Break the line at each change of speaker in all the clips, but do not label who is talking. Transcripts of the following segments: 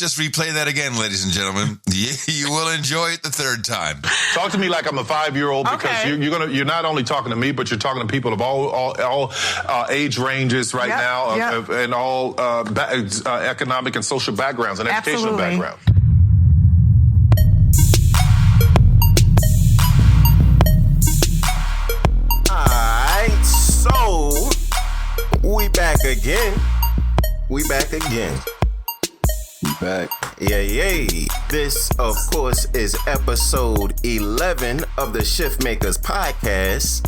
just replay that again, ladies and gentlemen. You will enjoy it the third time.
Talk to me like I'm a 5-year-old because you're not only talking to me, but you're talking to people of all age ranges right now and all economic and social backgrounds and educational backgrounds.
All right, so we back again. We back. Yeah. This, of course, is episode 11 of the ShiftMakers podcast.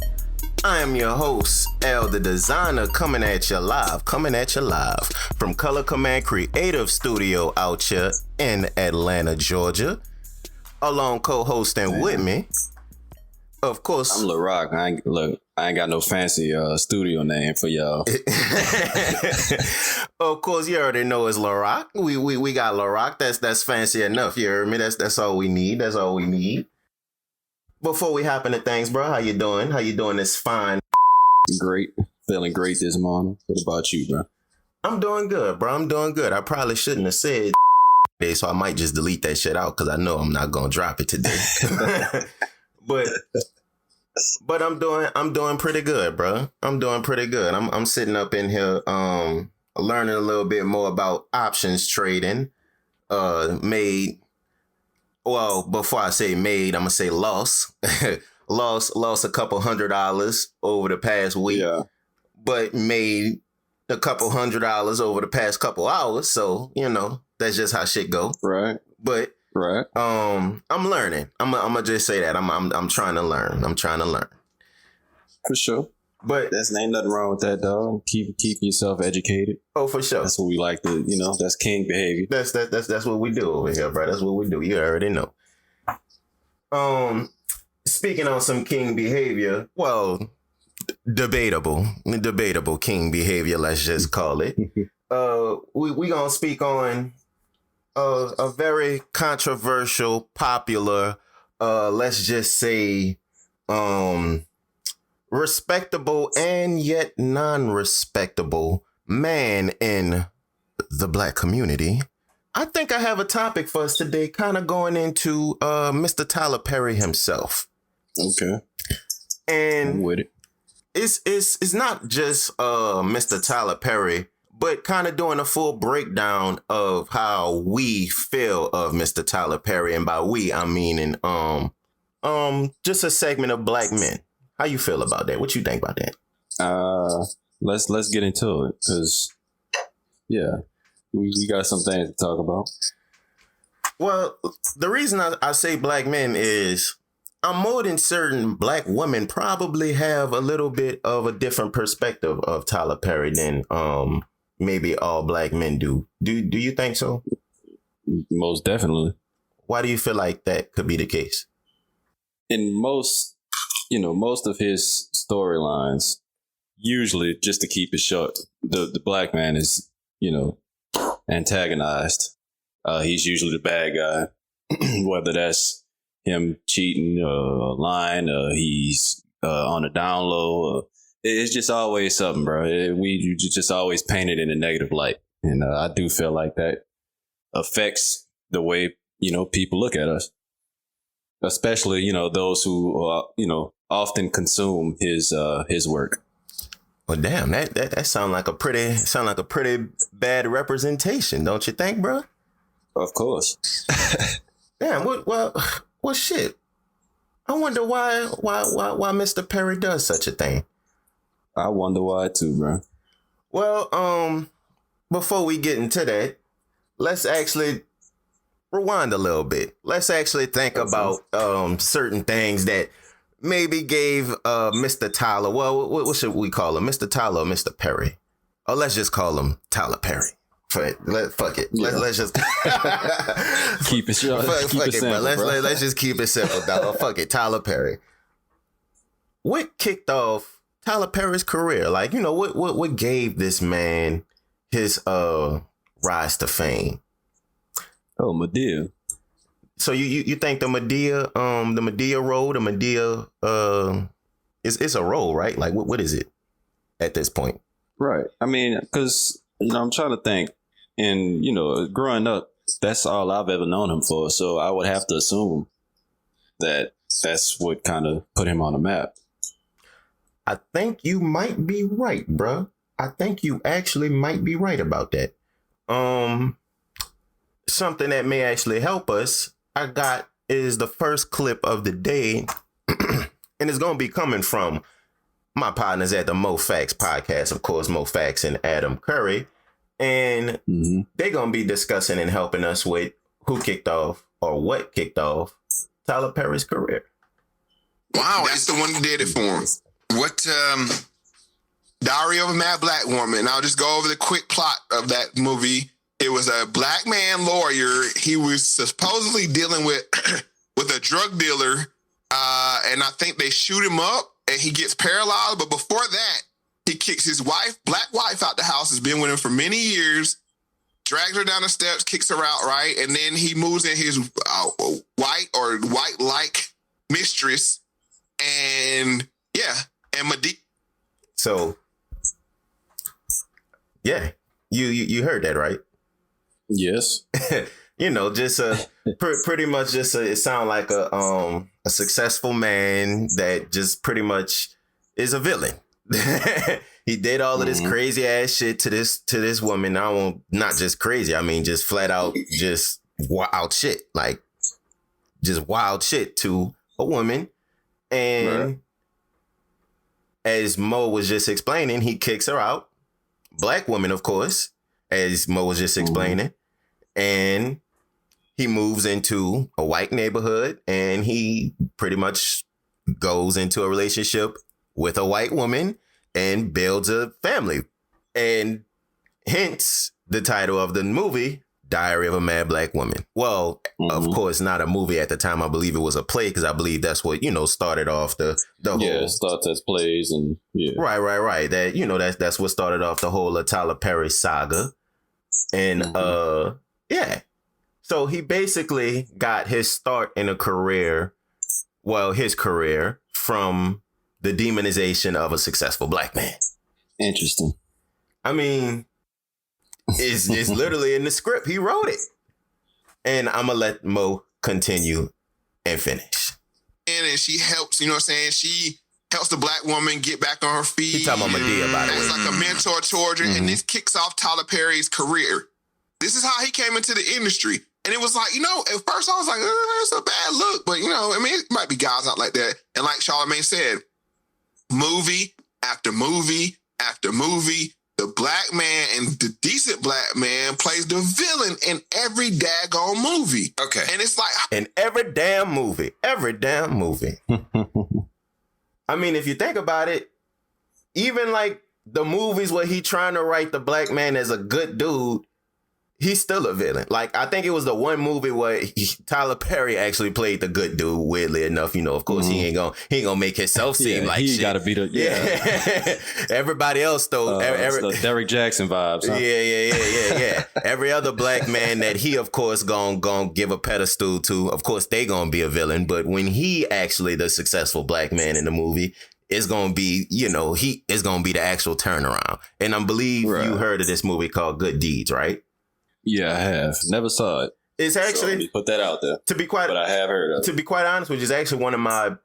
I am your host, L the Designer, coming at you live from Color Command Creative Studio out here in Atlanta, Georgia. Along co-hosting with me, of course,
I'm LaRock. I ain't got no fancy studio name for y'all.
Of course, you already know it's LaRock. We got LaRock. That's fancy enough. You heard me? That's all we need. That's all we need. Before we hop into things, bro, how you doing? How you doing this fine?
Great. Feeling great this morning. What about you, bro?
I'm doing good, bro. I'm doing good. I probably shouldn't have said so I might just delete that shit out because I know I'm not gonna drop it today. But I'm doing pretty good, bro. I'm doing pretty good. I'm sitting up in here learning a little bit more about options trading. Before I say made, I'm gonna say lost. lost a couple $100 over the past week, but made a couple $100 over the past couple hours. So, that's just how shit go.
Right.
But I'm learning. I'm gonna just say that I'm trying to learn.
For sure.
But
there's ain't nothing wrong with that, dog. Keep yourself educated.
Oh, for sure.
That's what we like to, that's king behavior.
That's what we do over here, bro. That's what we do. You already know. Speaking on some king behavior, well, debatable king behavior. Let's just call it. We gonna speak on a very controversial, popular, let's just say, respectable and yet non-respectable man in the Black community. I think I have a topic for us today, kind of going into Mr. Tyler Perry himself.
Okay.
And
I'm with it.
It's not just Mr. Tyler Perry, but kind of doing a full breakdown of how we feel of Mr. Tyler Perry. And by we, I'm meaning just a segment of Black men. How you feel about that? What you think about that?
Let's get into it, because we got some things to talk about.
Well, the reason I say Black men is I'm more than certain Black women probably have a little bit of a different perspective of Tyler Perry than maybe all Black men do. Do you think so?
Most definitely.
Why do you feel like that could be the case?
In most of his storylines, usually, just to keep it short, the Black man is, antagonized. He's usually the bad guy, whether that's him cheating, lying, he's on the down low. It's just always something, bro. We just always painted in a negative light. And I do feel like that affects the way, people look at us. Especially, those who, often consume his work.
Well, damn, that sound like a pretty bad representation, don't you think, bro?
Of course.
Damn, well, shit. I wonder why Mr. Perry does such a thing.
I wonder why too, bro.
Well, before we get into that, let's actually rewind a little bit. Let's actually think about certain things that maybe gave Mr. Tyler, well, what should we call him? Mr. Tyler or Mr. Perry? Or let's just call him Tyler Perry. Fuck it. Yeah. Let's just
keep it short.
Fuck it, simple, bro. Let's just keep it simple, dog. Fuck it, Tyler Perry. What kicked off Tyler Perry's career? Like, what gave this man his rise to fame?
Oh, Madea.
So you think the Madea role, the Madea it's a role, right? Like what is it at this point?
Right. I mean, because I'm trying to think, and growing up, that's all I've ever known him for. So I would have to assume that that's what kind of put him on the map.
I think you might be right, bruh. I think you actually might be right about that. Something that may actually help us, I got is the first clip of the day. And it's going to be coming from my partners at the Mo Facts podcast, of course, Mo Facts and Adam Curry. And they're going to be discussing and helping us with who kicked off or what kicked off Tyler Perry's career.
Wow, that's the one that did it for him. What, Diary of a Mad Black Woman. I'll just go over the quick plot of that movie. It was a black man lawyer. He was supposedly dealing with a drug dealer, and I think they shoot him up, and he gets paralyzed. But before that, he kicks his black wife out the house, has been with him for many years, drags her down the steps, kicks her out, right? And then he moves in his white-like mistress, and Madea.
So, yeah, you heard that, right?
Yes.
Just pretty much it sounds like a successful man that just pretty much is a villain. He did all of this crazy ass shit to this woman. Not just crazy. I mean, just flat out, just wild shit, like just wild shit to a woman. And as Mo was just explaining, he kicks her out. Black woman, of course, as Mo was just explaining. And he moves into a white neighborhood, and he pretty much goes into a relationship with a white woman and builds a family. And hence the title of the movie, Diary of a Mad Black Woman. Well, of course, not a movie at the time. I believe it was a play, because I believe that's what, started off the whole. Yeah,
it starts as plays and yeah.
Right. That, that's what started off the whole Tyler Perry saga. And so he basically got his start in his career from the demonization of a successful black man.
Interesting.
I mean, it's literally in the script. He wrote it. And I'm going to let Mo continue and finish.
And she helps, she helps the black woman get back on her feet.
He talking about Madea, by the way.
It's like a mentor towards her. And this kicks off Tyler Perry's career. This is how he came into the industry. And it was like, at first I was like, it's a bad look. But, it might be guys out like that. And like Charlamagne said, movie after movie after movie, the black man and the decent black man plays the villain in every daggone movie.
Okay.
And it's like...
In every damn movie. I mean, if you think about it, even like the movies where he trying to write the black man as a good dude, he's still a villain. Like, I think it was the one movie where Tyler Perry actually played the good dude, weirdly enough. Of course, he ain't gonna make himself seem like
he
shit.
Gotta be the
Everybody else, though.
Derek Jackson vibes. Huh?
Yeah. Every other black man that he, of course, gonna give a pedestal to, of course, they gonna be a villain. But when he actually the successful black man in the movie, it's gonna be, he is gonna be the actual turnaround. And I believe you heard of this movie called Good Deeds, right?
Yeah, I have. Never saw it.
It's actually...
So put that out there.
But
I have heard of it.
To be quite honest with you, it's actually one of my...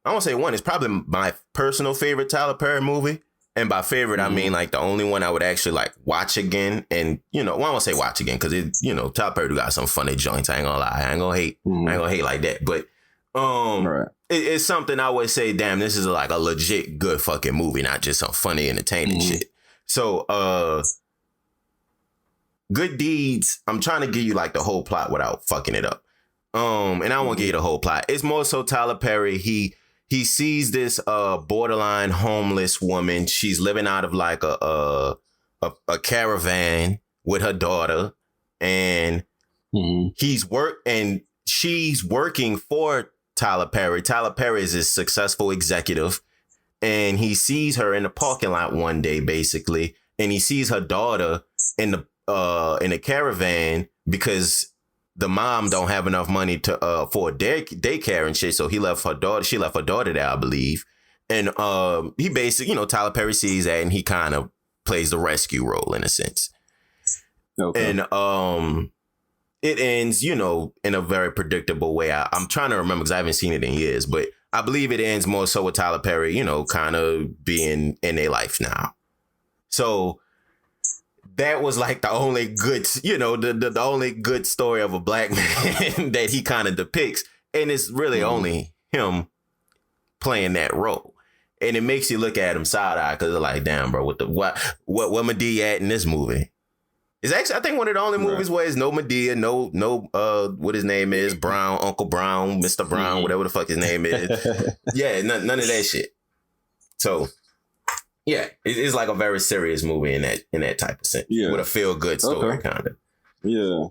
I won't say one. It's probably my personal favorite Tyler Perry movie. And by favorite, I mean like the only one I would actually like watch again. And, I won't say watch again because Tyler Perry got some funny joints. I ain't gonna lie. I ain't gonna hate like that. But it's something I would say, damn, this is like a legit good fucking movie, not just some funny entertaining shit. So, Good Deeds, I'm trying to give you like the whole plot without fucking it up. And I won't give you the whole plot. It's more so Tyler Perry, he sees this borderline homeless woman. She's living out of like a caravan with her daughter, and she's working for Tyler Perry. Tyler Perry is a successful executive, and he sees her in the parking lot one day, basically, and he sees her daughter in a caravan because the mom don't have enough money to for daycare and shit. So she left her daughter there, I believe. And he basically, Tyler Perry sees that and he kind of plays the rescue role in a sense. Okay. And it ends, you know, in a very predictable way. I'm trying to remember because I haven't seen it in years, but I believe it ends more so with Tyler Perry, you know, kind of being in their life now. So that was like the only good, you know, the only good story of a black man that he kind of depicts. And it's really only him playing that role. And it makes you look at him side eye because they're like, damn, bro, what Madea at in this movie? It's actually, I think, one of the only movies where it's no Madea, no, what his name is, Brown, Uncle Brown, Mr. Brown, whatever the fuck his name is. Yeah, none of that shit. So, yeah, it's like a very serious movie in that type of sense. Yeah. With a feel good story, kind of. Yeah.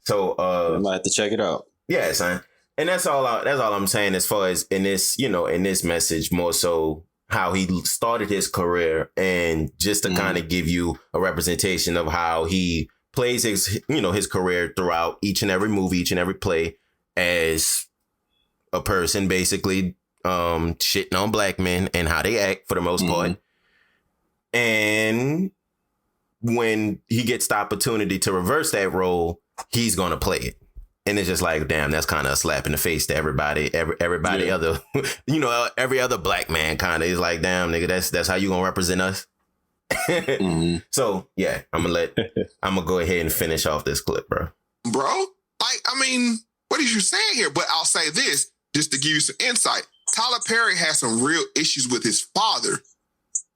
So,
I might have to check it out.
Yeah, son. And that's all I'm saying as far as in this message, more so how he started his career and just to kind of give you a representation of how he plays his career throughout each and every movie, each and every play as a person basically shitting on black men and how they act for the most part. And when he gets the opportunity to reverse that role, he's going to play it. And it's just like, damn, that's kind of a slap in the face to everybody other, you know, every other black man kind of is like, damn, nigga, that's how you gonna represent us. So yeah, I'm gonna go ahead and finish off this clip, bro.
Like, I mean, what is you saying here? But I'll say this just to give you some insight. Tyler Perry has some real issues with his father,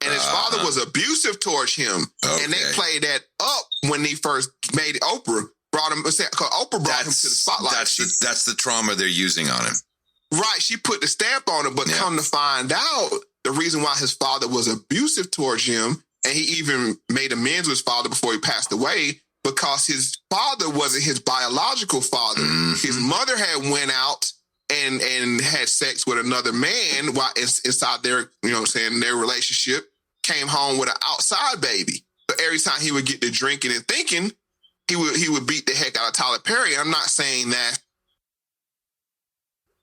and his father was abusive towards him, and they played that up when he first made Oprah. Oprah brought him to the spotlight.
That's the trauma they're using on him.
Right. She put the stamp on it, but come to find out, the reason why his father was abusive towards him, and he even made amends with his father before he passed away, because his father wasn't his biological father. His mother had went out and had sex with another man while inside their, you know what I'm saying, their relationship, came home with an outside baby. But every time he would get to drinking and thinking, he would beat the heck out of Tyler Perry. I'm not saying that.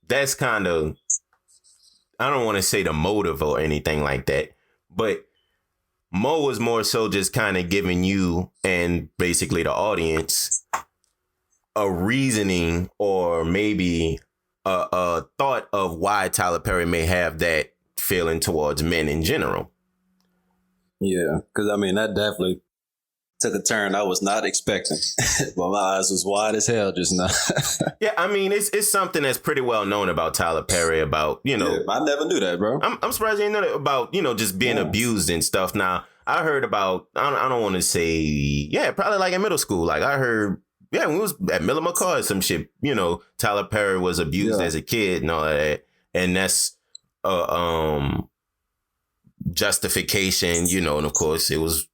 That's kind of, I don't want to say the motive or anything like that, but Mo was more so just kind of giving you and basically the audience a reasoning or maybe a thought of why Tyler Perry may have that feeling towards men in general.
Yeah, because I mean, that definitely took a turn I was not expecting. But my eyes was wide as hell just now.
Yeah, I mean, it's something that's pretty well known about Tyler Perry, about, you know.
Yeah, I never knew that, bro.
I'm surprised you didn't know that about, you know, just being abused and stuff. Now, I heard about, I don't want to say, probably like in middle school. Like I heard, when we was at Miller McCall or some shit, you know, Tyler Perry was abused as a kid and all that. And that's justification, you know, and of course it was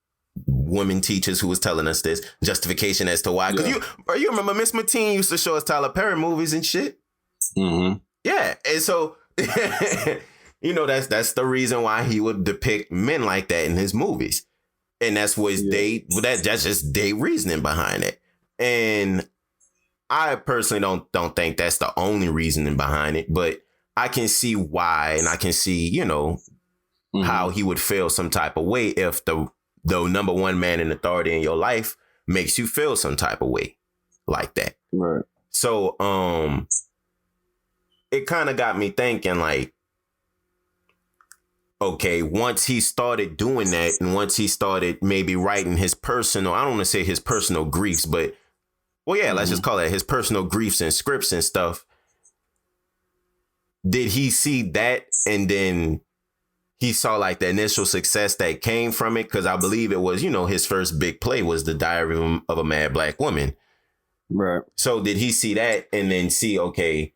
women teachers who was telling us this justification as to why. Because you remember Miss Mateen used to show us Tyler Perry movies and shit. Yeah, and so you know that's the reason why he would depict men like that in his movies, and that's what that's just their reasoning behind it. And I personally don't think that's the only reasoning behind it, but I can see why, and I can see, you know, how he would feel some type of way if the number one man in authority in your life makes you feel some type of way like that. Right. So, it kind of got me thinking, like, okay, once he started doing that and once he started maybe writing his personal, I don't want to say his personal griefs, but let's just call it his personal griefs and scripts and stuff. Did he see that and then he saw like the initial success that came from it? Because I believe it was, you know, his first big play was The Diary of a Mad Black Woman. Right. So did he see that and then see, okay,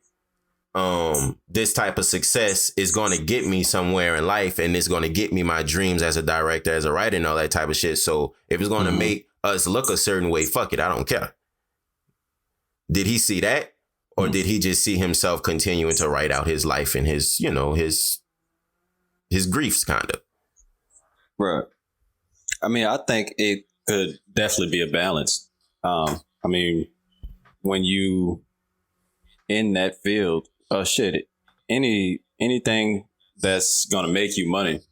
this type of success is going to get me somewhere in life and it's going to get me my dreams as a director, as a writer and all that type of shit. So if it's going to make us look a certain way, fuck it, I don't care. Did he see that? Or did he just see himself continuing to write out his life and his, you know, his griefs, kind of?
Right. I mean, I think it could definitely be a balance. I mean, when you in that field, anything that's going to make you money,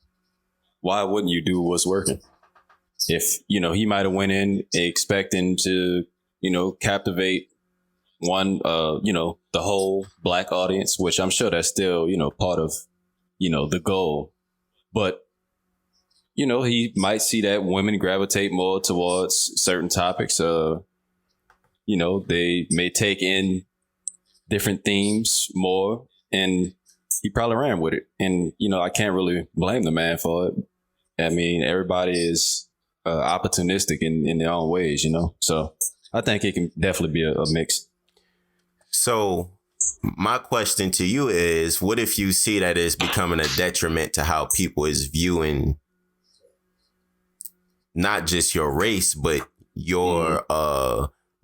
why wouldn't you do what's working? If, you know, he might have went in expecting to captivate one, the whole black audience, which I'm sure that's still, part of, the goal. But, he might see that women gravitate more towards certain topics. They may take in different themes more, and he probably ran with it. And, I can't really blame the man for it. I mean, everybody is opportunistic in their own ways, So I think it can definitely be a mix.
So my question to you is, what if you see that as becoming a detriment to how people is viewing not just your race, but your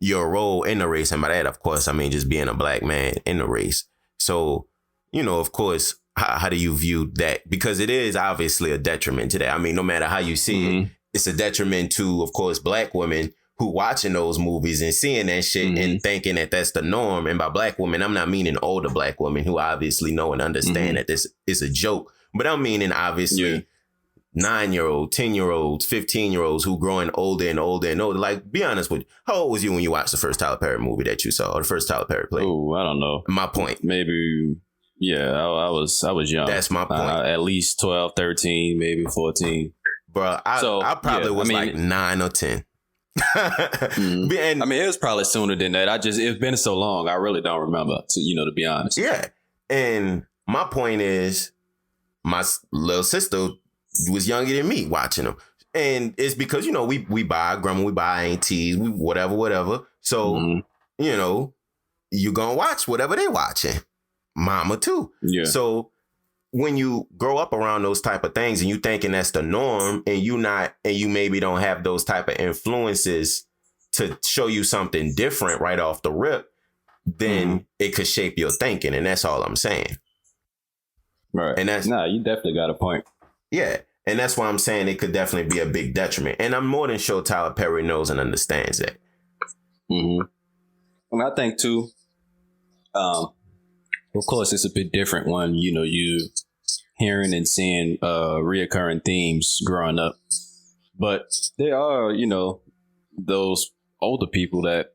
role in the race? And by that, of course, I mean just being a black man in the race. So, of course, how do you view that? Because it is obviously a detriment to that. I mean, no matter how you see it, it's a detriment to, of course, black women who watching those movies and seeing that shit and thinking that that's the norm. And by black women, I'm not meaning older black women who obviously know and understand that this is a joke, but I'm meaning obviously 9-year-olds, 10-year-olds, 15-year-olds who growing older and older and older. Like, be honest with you. How old was you when you watched the first Tyler Perry movie that you saw, or the first Tyler Perry play?
Oh, I don't know.
My point.
Maybe, I was young.
That's my point.
At least 12, 13, maybe 14.
Bro, I probably was like 9 or 10.
And, it was probably sooner than that. It's been so long. I really don't remember, to be honest.
Yeah. And my point is, my little sister was younger than me watching them. And it's because, we buy grandma, we buy aunties, we whatever. So, you gonna watch whatever they watching. Mama too. Yeah. So when you grow up around those type of things and you thinking that's the norm, and you maybe don't have those type of influences to show you something different right off the rip, then it could shape your thinking. And that's all I'm saying.
Right. And you definitely got a point.
Yeah. And that's why I'm saying it could definitely be a big detriment. And I'm more than sure Tyler Perry knows and understands that.
I think too, of course, it's a bit different when, you hearing and seeing reoccurring themes growing up. But there are, those older people that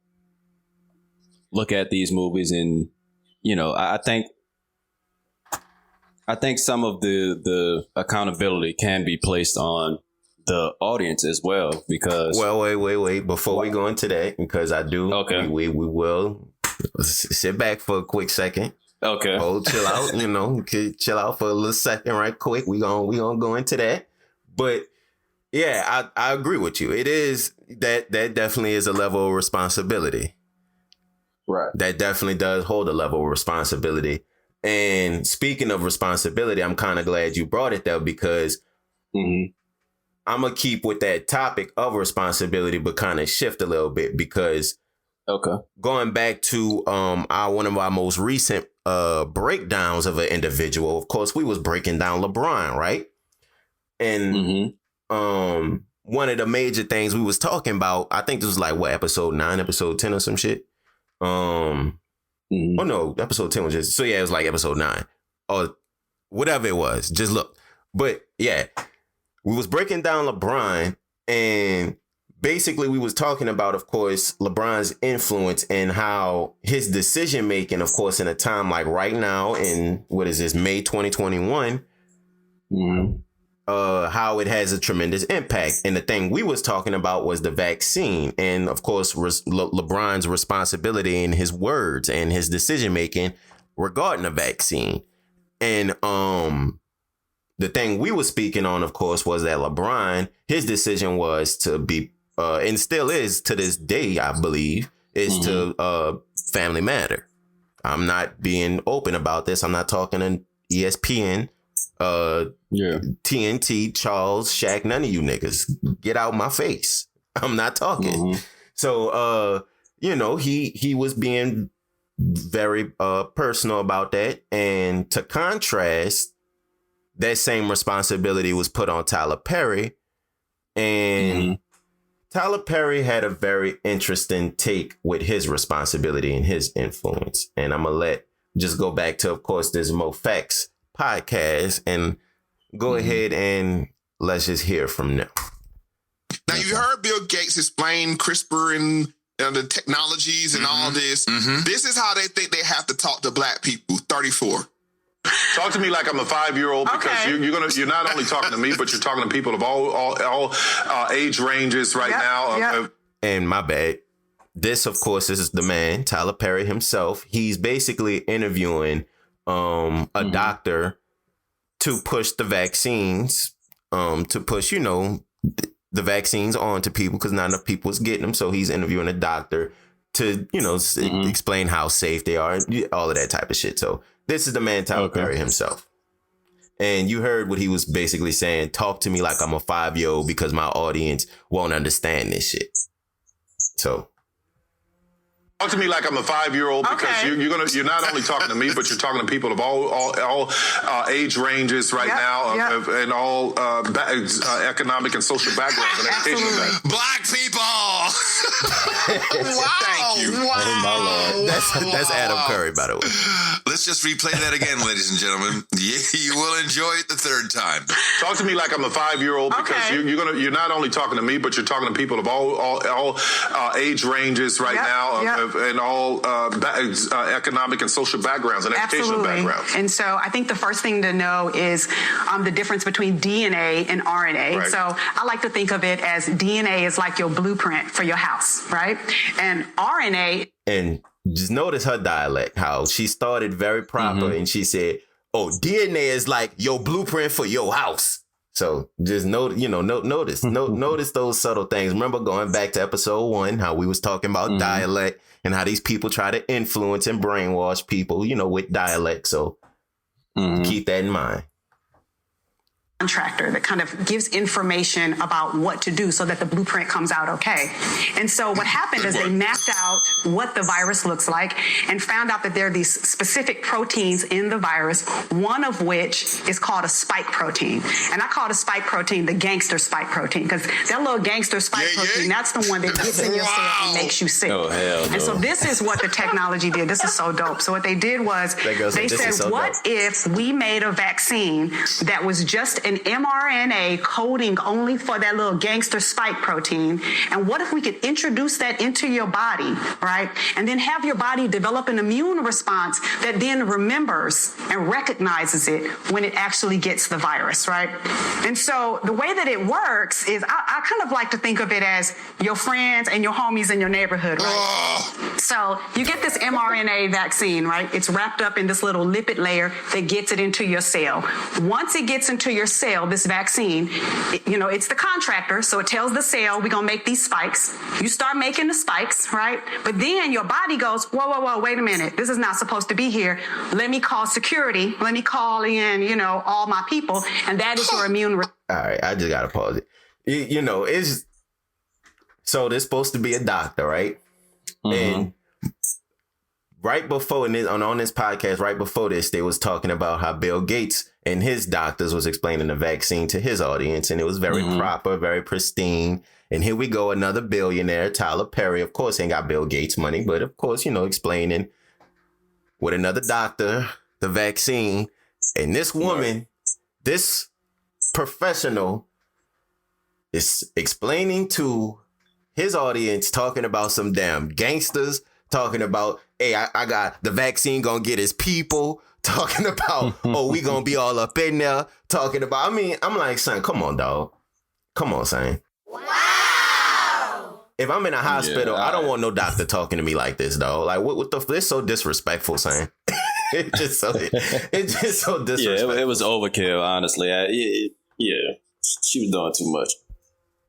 look at these movies and, I think some of the accountability can be placed on the audience as well, because... Well,
wait. Before we go into that, because I do, we will sit back for a quick second.
Okay.
Chill out, chill out for a little second right quick. We gonna go into that. But yeah, I agree with you. It is that definitely is a level of responsibility.
Right.
That definitely does hold a level of responsibility. And speaking of responsibility, I'm kind of glad you brought it though, because I'm gonna keep with that topic of responsibility, but kind of shift a little bit, because going back to one of our most recent breakdowns of an individual, of course, we was breaking down LeBron, right? And one of the major things we was talking about, I think this was like episode 9, episode 10 or some shit. Oh no, episode 10 was just, so yeah, it was like episode 9 or whatever it was. Just look. But yeah, we was breaking down LeBron, and basically we was talking about, of course, LeBron's influence and how his decision making, of course, in a time like right now in May 2021, how it has a tremendous impact. And the thing we was talking about was the vaccine, and of course LeBron's responsibility in his words and his decision making regarding the vaccine. And the thing we were speaking on, of course, was that LeBron, his decision was to be and still is to this day, I believe, is to Family Matter. I'm not being open about this. I'm not talking to ESPN, TNT, Charles, Shaq, none of you niggas. Get out my face. I'm not talking. So, he was being very personal about that. And to contrast, that same responsibility was put on Tyler Perry. And Tyler Perry had a very interesting take with his responsibility and his influence. And I'm going to just go back to, of course, this Mo Facts podcast and go ahead and let's just hear from them.
Now, you heard Bill Gates explain CRISPR and the technologies and all this. This is how they think they have to talk to black people. 34.
Talk to me like I'm a 5-year-old because you're not only talking to me, but you're talking to people of all age ranges right now.
And my bad. This, of course, this is the man, Tyler Perry himself. He's basically interviewing a doctor to push the vaccines, to push, the vaccines onto people because not enough people is getting them. So he's interviewing a doctor to, explain how safe they are, all of that type of shit. So this is the man, Tyler Perry himself. And you heard what he was basically saying. Talk to me like I'm a 5-year-old because my audience won't understand this shit. So.
Talk to me like I'm a 5-year-old because you're not only talking to me, but you're talking to people of all age ranges right now and all economic and social backgrounds and educational backgrounds.
Black people.
Wow.
Thank you.
Wow.
Oh, my Lord.
That's Adam Curry, by the way.
Let's just replay that again, ladies and gentlemen. You will enjoy it the third time.
Talk to me like I'm a 5-year-old because you're not only talking to me, but you're talking to people of all age ranges right now and all economic and social backgrounds and educational backgrounds.
And so I think the first thing to know is the difference between DNA and RNA.
Right.
So I like to think of it as DNA is like your blueprint for your house, right? And RNA.
And just notice her dialect, how she started very proper and she said, oh, DNA is like your blueprint for your house. So just notice those subtle things. Remember going back to episode 1, how we was talking about dialect and how these people try to influence and brainwash people, with dialect. So keep that in mind.
Contractor that kind of gives information about what to do so that the blueprint comes out okay. And so what happened is they mapped out what the virus looks like and found out that there are these specific proteins in the virus, one of which is called a spike protein. And I call the spike protein the gangster spike protein because that little gangster spike protein, that's the one that gets in your cell and makes you sick.
Oh, hell no.
And so this is what the technology did. This is so dope. So what they did was they said, what if we made a vaccine that was just an mRNA coding only for that little gangster spike protein? And what if we could introduce that into your body, right? And then have your body develop an immune response that then remembers and recognizes it when it actually gets the virus, right? And so the way that it works is I kind of like to think of it as your friends and your homies in your neighborhood, right? So you get this mRNA vaccine, right? It's wrapped up in this little lipid layer that gets it into your cell. Once it gets into your cell, this vaccine, it's the contractor. So it tells the cell, we're going to make these spikes. You start making the spikes, right? But then your body goes, whoa, wait a minute. This is not supposed to be here. Let me call security. Let me call in, all my people. And that is your immune.
All right. I just got to pause it. It's so there's supposed to be a doctor, right? And right before on this podcast, right before this, they was talking about how Bill Gates and his doctors was explaining the vaccine to his audience. And it was very proper, very pristine. And here we go, another billionaire, Tyler Perry. Of course, ain't got Bill Gates money, but of course, explaining with another doctor, the vaccine. And this woman, this professional is explaining to his audience, talking about some damn gangsters, talking about, hey, I got the vaccine gonna get his people, talking about, we gonna be all up in there, talking about, I'm like, son, come on, dog. Come on, son. Wow. If I'm in a hospital, I don't want no doctor talking to me like this, dog. Like, what the, this so disrespectful, son. It's just so disrespectful.
Yeah, it was overkill, honestly. She was doing too much.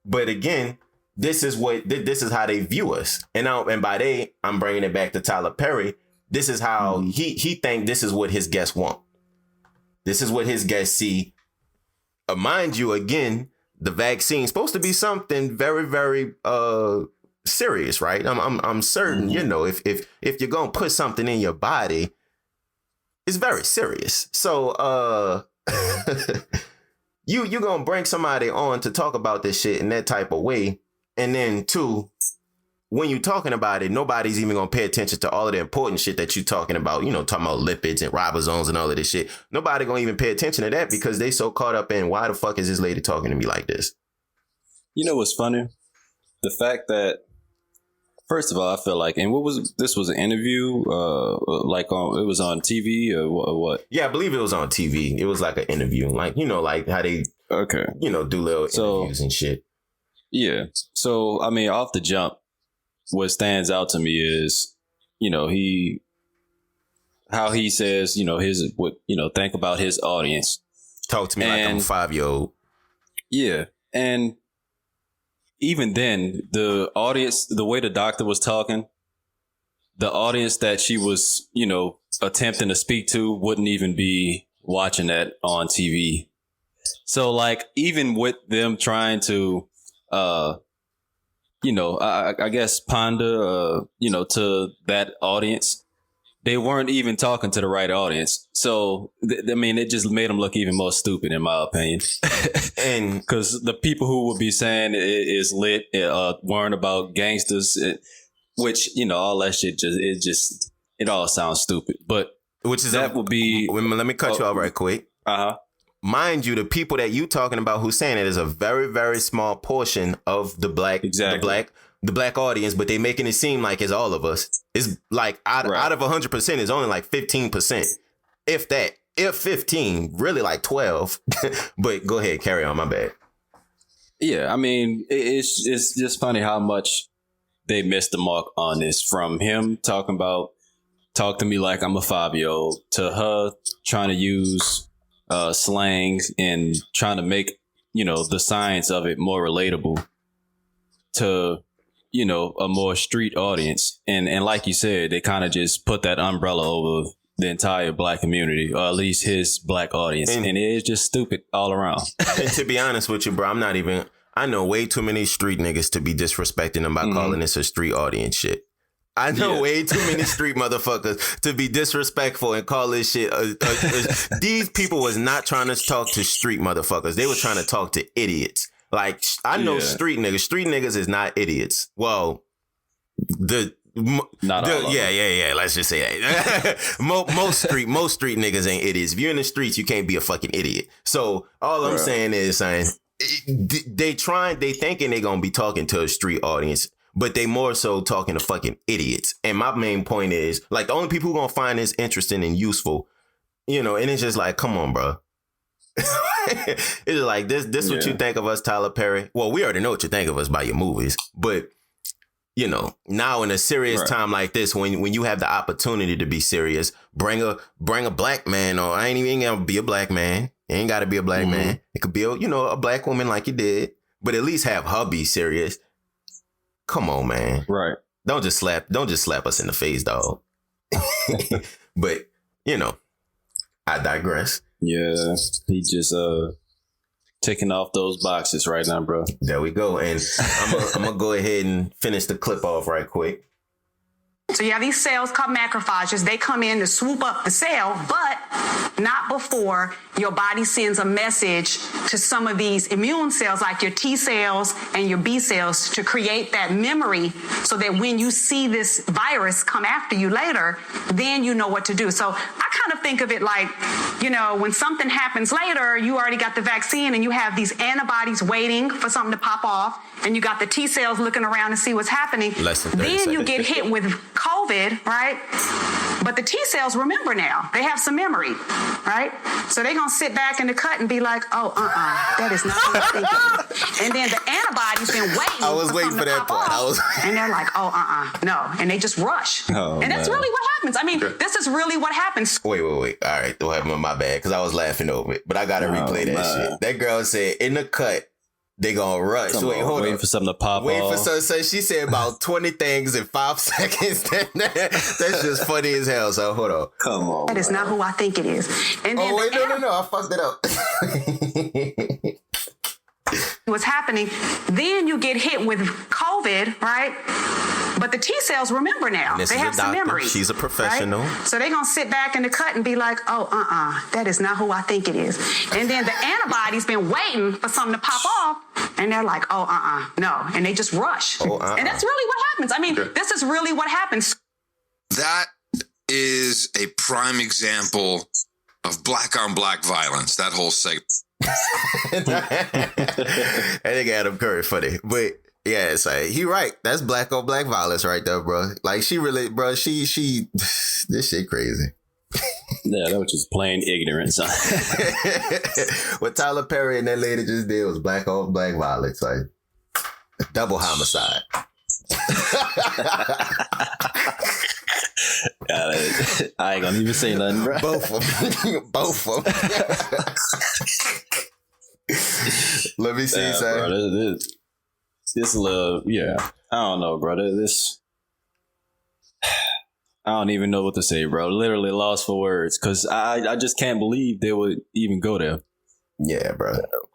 But again, this is how they view us. And by they, I'm bringing it back to Tyler Perry. This is how he think this is what his guests want. This is what his guests see. Mind you, again, the vaccine is supposed to be something very, very serious, right? I'm certain, if you're gonna put something in your body, it's very serious. So you're gonna bring somebody on to talk about this shit in that type of way. And then 2, when you're talking about it, nobody's even going to pay attention to all of the important shit that you're talking about, talking about lipids and ribosomes and all of this shit. Nobody going to even pay attention to that because they so caught up in why the fuck is this lady talking to me like this?
You know what's funny? The fact that First of all, I feel like, and this was an interview, it was on TV or what?
Yeah, I believe it was on TV. It was like an interview, like, like how they, do little interviews and shit.
Yeah. So, I mean, off the jump, what stands out to me is, how he says, think about his audience.
Talk to me like I'm a 5-year-old.
Yeah. And even then, the audience, the way the doctor was talking, the audience that she was, attempting to speak to wouldn't even be watching that on TV. So, like, even with them trying to, I guess ponder, to that audience, they weren't even talking to the right audience. So, it just made them look even more stupid, in my opinion. And because the people who would be saying it is lit, worrying about gangsters, which, all that shit it all sounds stupid. But would be.
Let me cut you off right quick. Mind you, the people that you talking about who's saying it is a very, very small portion of the black, the black audience, but they making it seem like it's all of us. It's like out of 100%, it's only like 15%. If that, if 15, really like 12. But go ahead, carry on. My bad.
Yeah, I mean, it's just funny how much they missed the mark on this. From him talking about, talk to me like I'm a 5-year-old, to her trying to use slang and trying to make, the science of it more relatable to, a more street audience. And like you said, they kind of just put that umbrella over the entire black community, or at least his black audience. And it is just stupid all around. And
to be honest with you, bro, I know way too many street niggas to be disrespecting them by calling this a street audience shit. I know way too many street motherfuckers to be disrespectful and call this shit. These people was not trying to talk to street motherfuckers. They were trying to talk to idiots. Like, I know street niggas. Street niggas is not idiots. Well, Let's just say that. most street niggas ain't idiots. If you're in the streets, you can't be a fucking idiot. So all I'm saying is, they thinking they gonna be talking to a street audience, but they more so talking to fucking idiots. And my main point is, like, the only people who gonna find this interesting and useful, and it's just like, come on, bro. It's like this what you think of us, Tyler Perry? Well, we already know what you think of us by your movies, but now in a serious time like this, when you have the opportunity to be serious, bring a black man, or I ain't even gonna be a black man. It ain't gotta be a black man. It could be a black woman like you did, but at least have her be serious. Come on, man.
Right.
Don't just slap us in the face, dog. But I digress.
Yeah, he just ticking off those boxes right now, bro.
There we go. And I'm gonna go ahead and finish the clip off right quick.
So you have these cells called macrophages. They come in to swoop up the cell, but not before your body sends a message to some of these immune cells, like your T cells and your B cells, to create that memory so that when you see this virus come after you later, then you know what to do. So I kind of think of it like, when something happens later, you already got the vaccine and you have these antibodies waiting for something to pop off, and you got the T cells looking around to see what's happening. Then you get hit with COVID, right? But the T cells remember now. They have some memory, right? So they're going to sit back in the cut and be like, that is not what I'm thinking. And then the antibodies been waiting.
I was waiting for that part.
And they're like, no. And they just rush. And that's really what happens. I mean, this is really what happens.
Wait. All right. Don't have my bad, because I was laughing over it. But I got to replay that shit. That girl said, in the cut, they gonna rush.
Waiting for something to pop off.
Waiting for something. So she said about 20 things in 5 seconds. That's just funny as hell. So hold on.
Come on.
That is not who I think it is. And then
no. I fucked it up.
What's happening? Then you get hit with COVID, right? But the T cells remember now. They have some memory.
She's a professional.
Right? So they're going to sit back in the cut and be like, that is not who I think it is. And then the antibodies been waiting for something to pop off, and they're like, no. And they just rush. And that's really what happens. I mean, this is really what happens.
That is a prime example of black on black violence, that whole segment.
I think Adam Curry funny. But Yeah, it's like, he right. That's black on black violence right there, bro. Like, she really, bro, she, this shit crazy.
Yeah, that was just plain ignorance.
What Tyler Perry and that lady just did was black on black violence. Like, double homicide.
I ain't gonna even say nothing, bro.
Both of them. Both of them. Let me see, sir.
Bro, this little, yeah. I don't know, bro. This, I don't even know what to say, bro. Literally lost for words, because I just can't believe they would even go there.
Yeah, bro.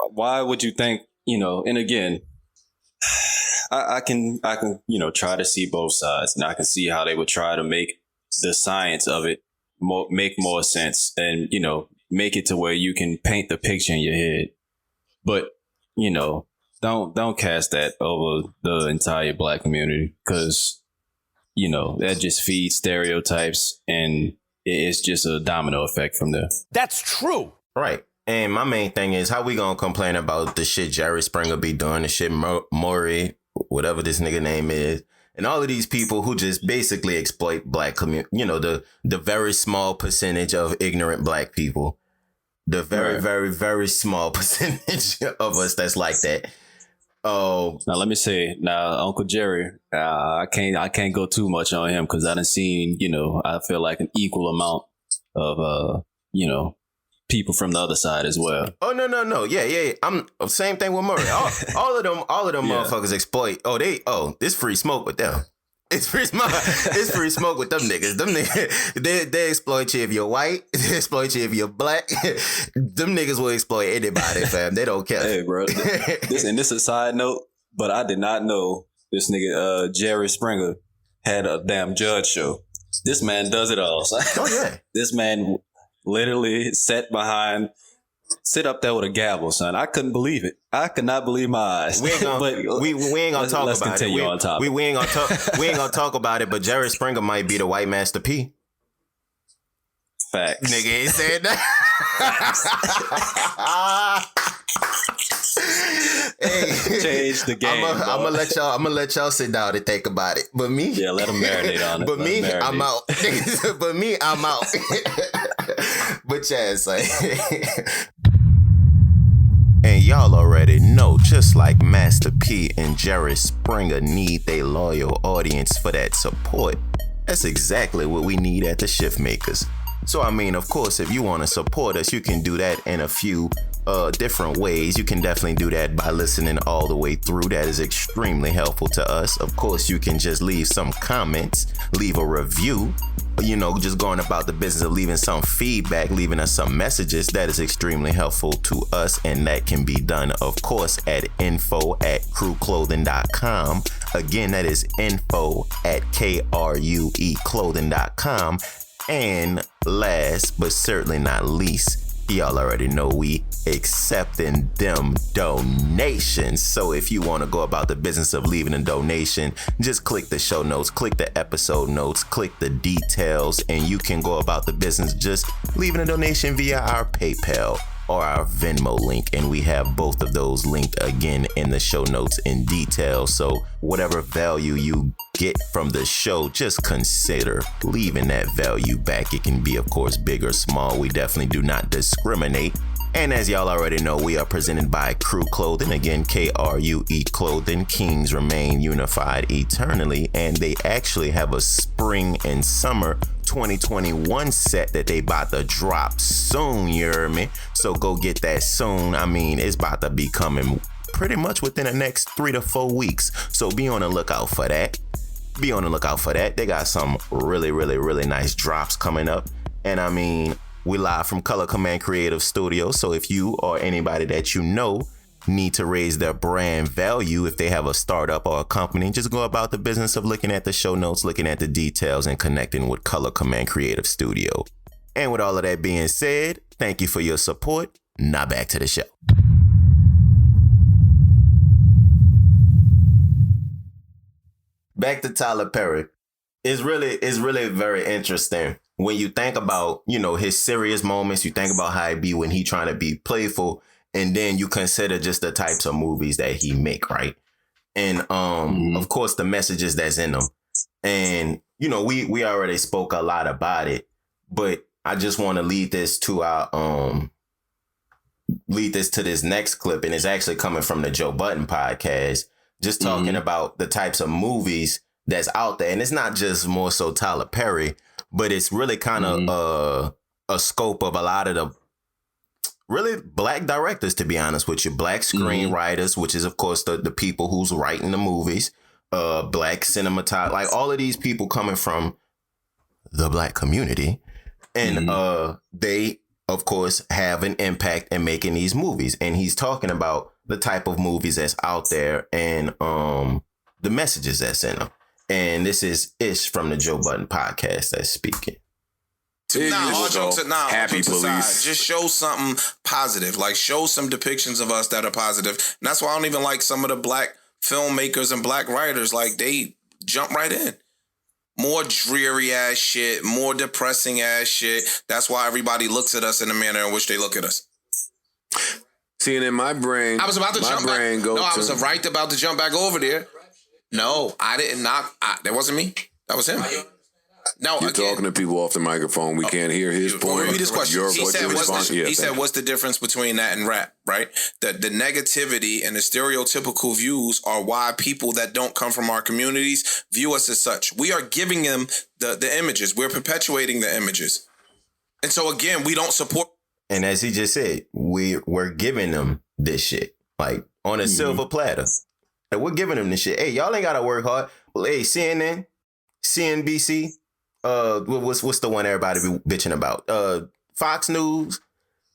Why would you think, and again, I can, try to see both sides, and I can see how they would try to make the science of it make more sense, and, make it to where you can paint the picture in your head. But, don't cast that over the entire black community, because, that just feeds stereotypes, and it's just a domino effect from there.
That's true.
Right. And my main thing is, how we gonna complain about the shit Jerry Springer be doing, the shit Maury, whatever this nigga name is, and all of these people who just basically exploit black community, the very small percentage of ignorant black people, the very, very, very small percentage of us that's like that. Oh,
now let me say, Uncle Jerry, I can't go too much on him, because I done seen, I feel like an equal amount of, people from the other side as well.
Oh, no. Yeah. I'm same thing with Murray. All of them yeah. Motherfuckers exploit. This free smoke with them. It's free smoke. It's free smoke with them niggas. Them niggas, they exploit you if you're white. They exploit you if you're black. Them niggas will exploit anybody, fam. They don't care.
Hey, bro. This is a side note, but I did not know this nigga Jerry Springer had a damn judge show. This man does it all.
Oh yeah.
This man literally sit up there with a gavel, son. I couldn't believe it. I could not believe my eyes.
We ain't gonna talk
let's
about
continue
it.
On topic.
We ain't gonna talk about it. But Jerry Springer might be the white Master P.
Facts.
Nigga ain't said that. Hey,
change the game.
I'm gonna let y'all sit down and think about it. But me,
yeah, let them marinate on it.
But me, I'm out. But me, I'm out. But yeah, it's like. And y'all already know, just like Master P and Jerry Springer need their loyal audience for that support, that's exactly what we need at the ShiftMakers. So, I mean, of course, if you want to support us, you can do that in a few different ways. You can definitely do that by listening all the way through. That is extremely helpful to us. Of course, you can just leave some comments, leave a review, just going about the business of leaving some feedback, leaving us some messages. That is extremely helpful to us, and that can be done, of course, at info@crewclothing.com. Again, that is info@KRUEclothing.com. And last but certainly not least, y'all already know we accepting them donations. So if you want to go about the business of leaving a donation, just click the show notes, click the episode notes, click the details, and you can go about the business just leaving a donation via our PayPal or our Venmo link. And we have both of those linked again in the show notes in detail. So whatever value you get from the show, just consider leaving that value back. It can be, of course, big or small. We definitely do not discriminate. And as y'all already know, we are presented by Crew Clothing. Again, KRUE Clothing. Kings remain unified eternally. And they actually have a spring and summer 2021 set that they about to drop soon, you hear me? So go get that soon. I mean, it's about to be coming pretty much within the next 3 to 4 weeks. So be on the lookout for that. Be on the lookout for that. They got some really, really, really nice drops coming up. And I mean, we live from Color Command Creative Studios. So if you or anybody that you know need to raise their brand value, if they have a startup or a company, just go about the business of looking at the show notes, looking at the details, and connecting with Color Command Creative Studio. And with all of that being said, thank you for your support. Now back to the show. Back to Tyler Perry. It's really very interesting when you think about, his serious moments. You think about how he be when he trying to be playful, and then you consider just the types of movies that he make, right? and of course the messages that's in them. And you know, we already spoke a lot about it, but I just want to lead this to this next clip, and it's actually coming from the Joe Budden podcast, just talking about the types of movies that's out there. And it's not just more so Tyler Perry, but it's really kind of a scope of a lot of the really black directors, to be honest with you, black screenwriters, which is, of course, the people who's writing the movies, black cinematography, like all of these people coming from the black community. And they, of course, have an impact in making these movies. And he's talking about the type of movies that's out there and the messages that's in them. And this is Ish from the Joe Budden podcast that's speaking.
All jokes
Happy
aside,
police.
just show something positive. Like, show some depictions of us that are positive. And that's why I don't even like some of the black filmmakers and black writers. Like, they jump right in. More dreary ass shit, more depressing ass shit. That's why everybody looks at us in the manner in which they look at us.
Seeing in my brain,
I was about to jump back. I was right about to jump back over there. No, I didn't knock. That wasn't me. That was him. No,
you're talking to people off the microphone. We can't hear his point.
Repeat his question. He said, what's the difference between that and rap, right? The negativity and the stereotypical views are why people that don't come from our communities view us as such. We are giving them the images. We're perpetuating the images. And so, again, we don't support.
And as he just said, we're giving them this shit, like on a silver platter. And we're giving them this shit. Hey, y'all ain't got to work hard. Well, hey, CNN, CNBC, what's the one everybody be bitching about? Fox News.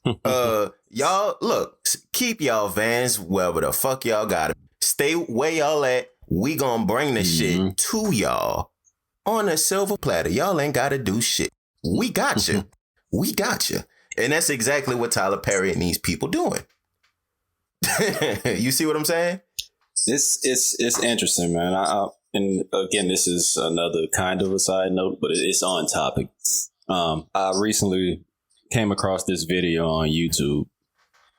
Y'all, look, keep y'all vans wherever the fuck y'all got it. Stay where y'all at. We gonna bring the shit to y'all on a silver platter. Y'all ain't got to do shit. We got you. We got you. And that's exactly what Tyler Perry and these people doing. You see what I'm saying?
It's interesting, man. And again, this is another kind of a side note, but it's on topic. I recently came across this video on YouTube,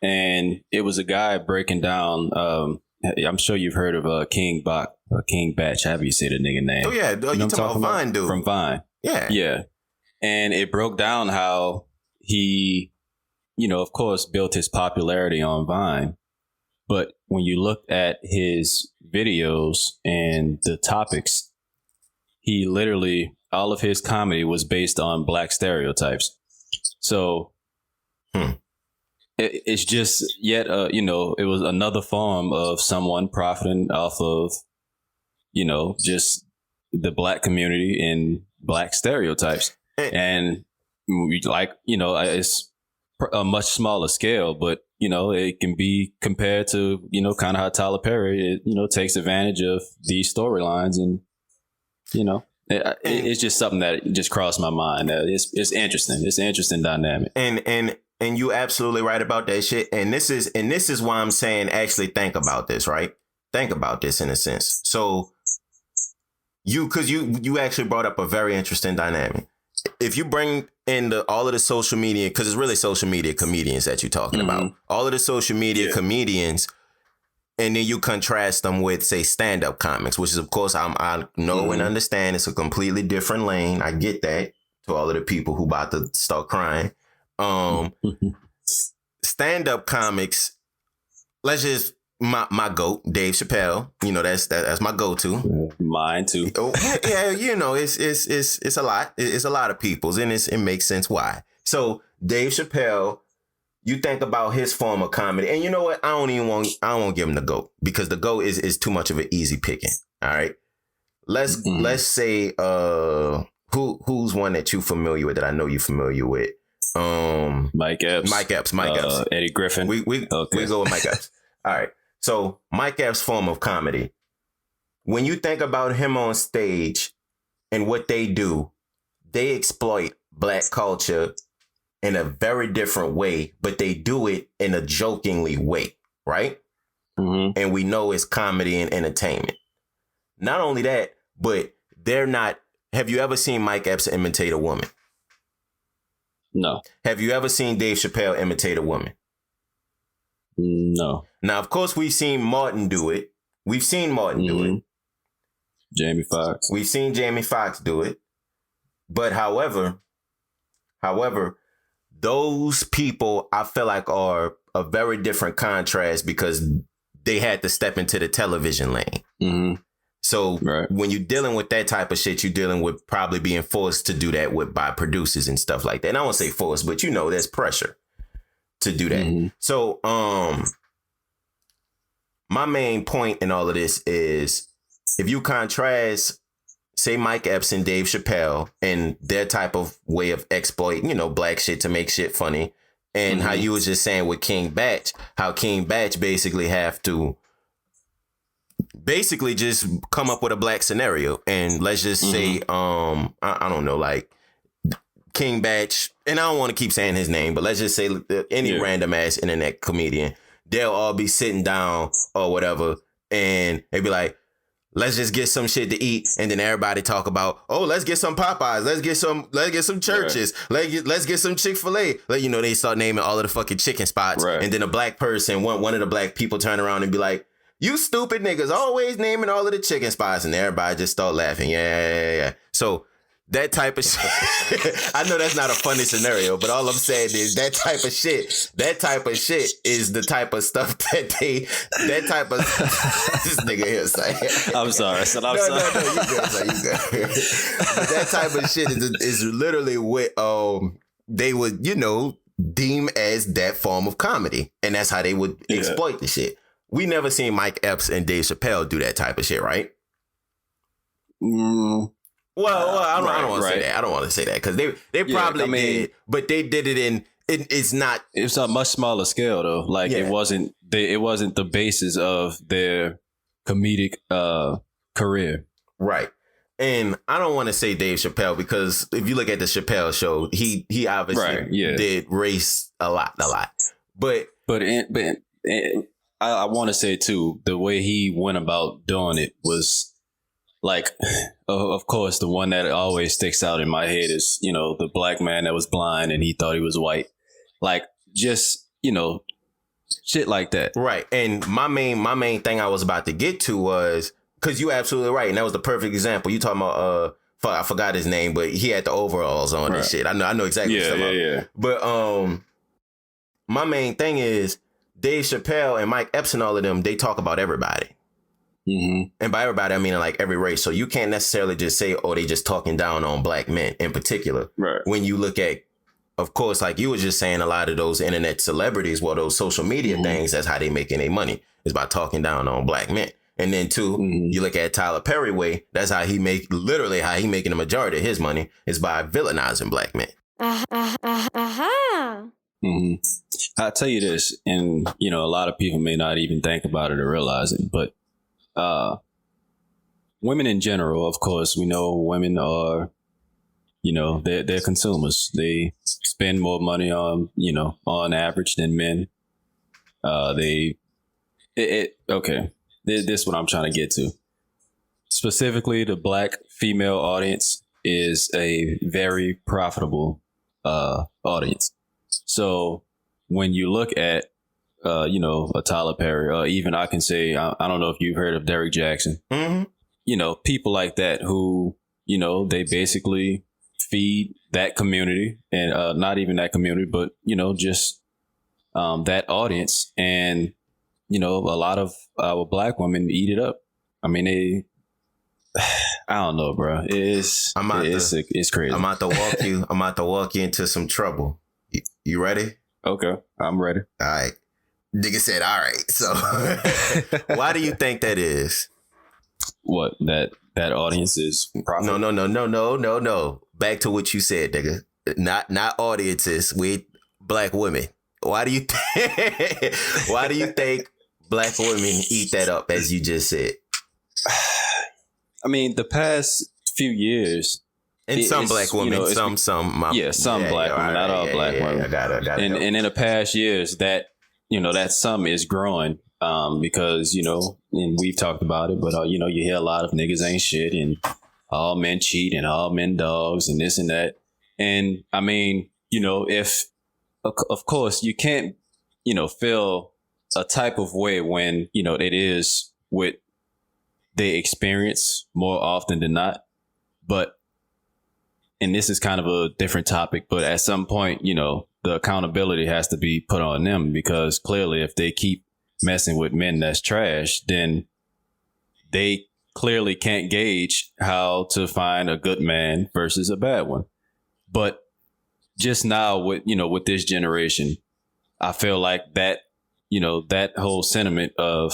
and it was a guy breaking down. I'm sure you've heard of King Bach, King Batch. However you say the nigga name.
Oh yeah, you talking about Vine dude
from Vine?
Yeah.
And it broke down how he, of course, built his popularity on Vine. But when you look at his videos and the topics, he literally, all of his comedy was based on black stereotypes. So it's just yet, it was another form of someone profiting off of, just the black community and black stereotypes. And it's a much smaller scale, but it can be compared to, kind of how Tyler Perry, takes advantage of these storylines. And, it's just something that just crossed my mind. It's interesting. It's an interesting dynamic.
And you absolutely right about that shit. And this is why I'm saying, actually think about this, right? Think about this in a sense. So you actually brought up a very interesting dynamic. If you bring in all of the social media, because it's really social media comedians that you're talking about, all of the social media comedians, and then you contrast them with, say, stand-up comics, which is, of course, I know and understand it's a completely different lane. I get that, to all of the people who about to start crying. Stand-up comics, let's just... My GOAT, Dave Chappelle, that's my go-to.
Mine too.
Yeah, it's a lot. It's a lot of people's, and it makes sense why. So Dave Chappelle, you think about his form of comedy, and you know what? I don't want to give him the GOAT, because the GOAT is too much of an easy picking. All right, let's say who's one that you familiar with, that I know you're familiar with.
Mike Epps.
Mike Epps.
Eddie Griffin.
We go with Mike Epps. All right. So Mike Epps' form of comedy, when you think about him on stage and what they do, they exploit black culture in a very different way, but they do it in a jokingly way, right? And we know it's comedy and entertainment. Not only that, but they're not... Have you ever seen Mike Epps imitate a woman?
No.
Have you ever seen Dave Chappelle imitate a woman?
No.
Now, of course, we've seen Martin do it. We've seen Martin do it.
Jamie Foxx.
We've seen Jamie Foxx do it. But however, those people I feel like are a very different contrast because they had to step into the television lane. Mm-hmm. So when you're dealing with that type of shit, you're dealing with probably being forced to do that by producers and stuff like that. And I won't say forced, but there's pressure to do that. Mm-hmm. So my main point in all of this is if you contrast, say, Mike Epps and Dave Chappelle and their type of way of exploiting, black shit to make shit funny. And how you was just saying with King Batch, how King Batch basically have to just come up with a black scenario. And let's just say, I don't know, like King Batch, and I don't want to keep saying his name, but let's just say any random ass internet comedian, they'll all be sitting down or whatever. And they'd be like, let's just get some shit to eat, and then everybody talk about, let's get some Popeyes, let's get some Churches, let's get some Chick-fil-A. They start naming all of the fucking chicken spots, and then a black person, one of the black people turn around and be like, "You stupid niggas, always naming all of the chicken spots," and everybody just start laughing. Yeah. So that type of shit, I know that's not a funny scenario, but all I'm saying is that type of shit is the type of stuff that type of, this nigga here saying.
I'm sorry. I said, I'm sorry.
No, you good. But that type of shit is literally what they would, deem as that form of comedy. And that's how they would exploit the shit. We never seen Mike Epps and Dave Chappelle do that type of shit, right? Well, I don't want to say that. I don't want to say that because they probably did, but they did it it's a much smaller scale though. Like it wasn't the basis of their comedic career. Right. And I don't want to say Dave Chappelle because if you look at the Chappelle show, he obviously did race a lot. But I want to say too, the way he went about doing it was like, of course, the one that always sticks out in my head is, the black man that was blind and he thought he was white. Like, just, shit like that. Right. And my main thing I was about to get to was, because you absolutely right. And that was the perfect example. You talking about, I forgot his name, but he had the overalls on and shit. I know exactly what you're talking about. But my main thing is Dave Chappelle and Mike Epps and all of them, they talk about everybody. Mm-hmm. And by everybody, I mean like every race. So you can't necessarily just say, they just talking down on black men in particular. Right. When you look at, of course, like you were just saying, a lot of those internet celebrities, those social media things, that's how they making their money, is by talking down on black men. And then too, you look at Tyler Perry way, that's how he making the majority of his money is by villainizing black men. Mm-hmm. I'll tell you this, and a lot of people may not even think about it or realize it, but women in general, of course, we know women are, they're consumers. They spend more money on average than men. Okay. This is what I'm trying to get to. Specifically, the black female audience is a very profitable audience. So when you look at a Tyler Perry, or even I can say, I don't know if you've heard of Derek Jackson, people like that who, they basically feed that community and not even that community, but, just that audience. And, a lot of our black women eat it up. I mean, I don't know, bro. It's crazy. I'm about to walk you into some trouble. You ready? Okay, I'm ready. All right. Nigga said, all right. So why do you think that is? What, that audience is profitable? No. Back to what you said, nigga. Not audiences with black women. Why do you think black women eat that up, as you just said? I mean, the past few years, and some black women, some black women, not all black women. I got it. And in the past years, that that some is growing because and we've talked about it, but you hear a lot of niggas ain't shit and all men cheat and all men dogs and this and that. And I mean, if of course you can't feel a type of way when it is with
they experience more often than not. But, and this is kind of a different topic, but at some point, you know, the accountability has to be put on them, because clearly if they keep messing with men that's trash, then they clearly can't gauge how to find a good man versus a bad one. But just now with this generation, I feel like that, you know, that whole sentiment of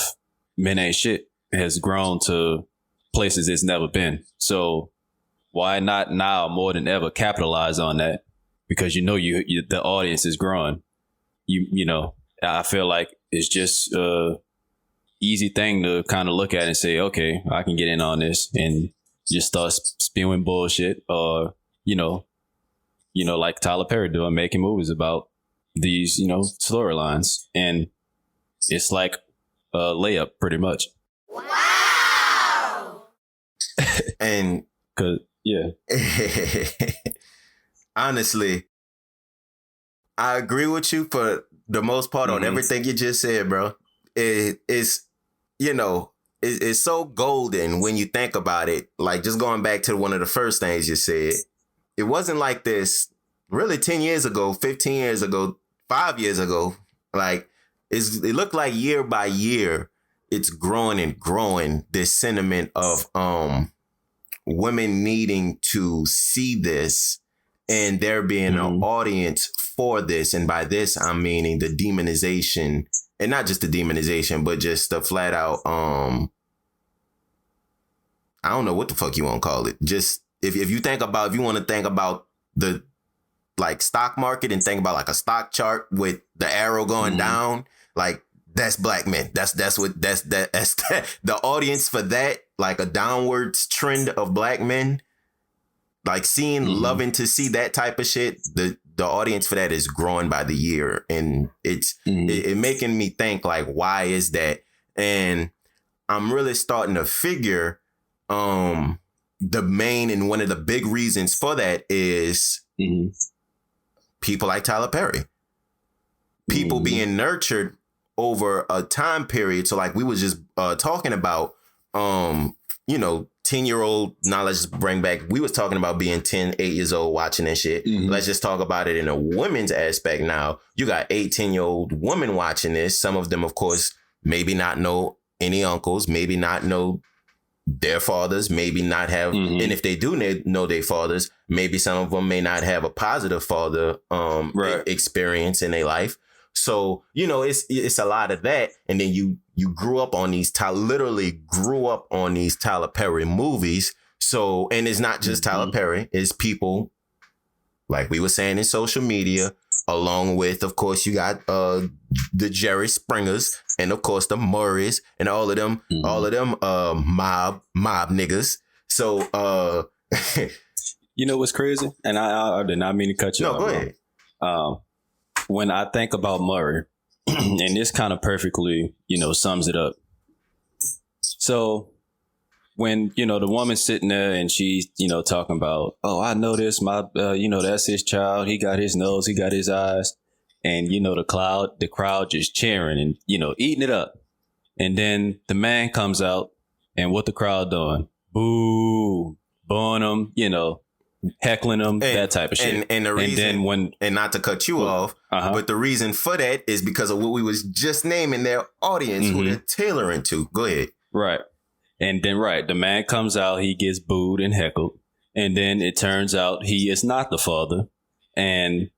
men ain't shit has grown to places it's never been. So why not now more than ever capitalize on that? Because you know the audience is growing. You know, I feel like it's just easy thing to kind of look at and say, okay, I can get in on this, and just start spewing bullshit, or you know, like Tyler Perry doing, making movies about these, you know, storylines, and it's like a layup pretty much.
Wow. And
cause yeah.
Honestly, I agree with you for the most part on everything you just said, bro. It's, you know, it's so golden when you think about it. Like, just going back to one of the first things you said, it wasn't like this really 10 years ago, 15 years ago, 5 years ago. Like, it looked like year by year, it's growing and growing, this sentiment of women needing to see this, and there being an audience for this. And by this, I'm meaning the demonization, and not just the demonization, but just the flat out, I don't know what the fuck you want to call it. Just if you want to think about the like stock market and think about like a stock chart with the arrow going down, like that's black men. That's the audience for that, like a downwards trend of black men. Like loving to see that type of shit, the audience for that is growing by the year. And it's it making me think, like, why is that? And I'm really starting to figure the main and one of the big reasons for that is people like Tyler Perry. People being nurtured over a time period. So like we was just talking about, you know, 10-year-old, now let's just bring back, we was talking about being 10, 8 years old watching that shit. Let's just talk about it in a women's aspect now. You got 8, 10-year-old women watching this. Some of them, of course, maybe not know any uncles, maybe not know their fathers, maybe not have, and if they do know their fathers, maybe some of them may not have a positive father experience in their life. So, you know, it's a lot of that. And then you grew up on these, literally grew up on these Tyler Perry movies. So, and it's not just Tyler Perry, it's people, like we were saying, in social media, along with, of course, you got the Jerry Springers, and of course the Murrays, and all of them mob niggas. So,
you know what's crazy? And I did not mean to cut you off.
No, go ahead.
When I think about Murray, and this kind of perfectly, you know, sums it up. So when, you know, the woman's sitting there and she's, you know, talking about, oh, I know this, you know, that's his child. He got his nose, he got his eyes. And, you know, the crowd just cheering and, you know, eating it up. And then the man comes out, and what the crowd doing? Boo, booing him, you know, heckling them, that type of shit.
And the reason, and not to cut you off, but the reason for that is because of what we was just naming, their audience, who they're tailoring to. Go ahead.
Right. And then, the man comes out, he gets booed and heckled. And then it turns out he is not the father. And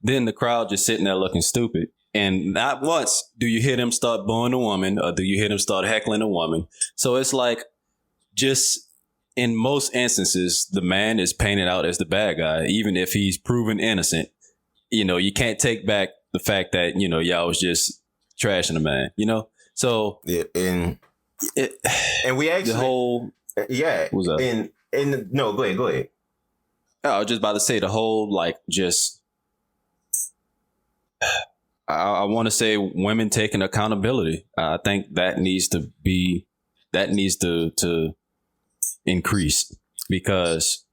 then the crowd just sitting there looking stupid. And not once do you hear them start booing a woman, or do you hear them start heckling a woman. So it's like, just in most instances, the man is painted out as the bad guy, even if he's proven innocent. You know, you can't take back the fact that, you know, y'all was just trashing the man, you know? So,
yeah, and we actually,
the whole,
what's up? No, go ahead.
I was just about to say the whole, like, just, I want to say women taking accountability. I think that needs to increase, because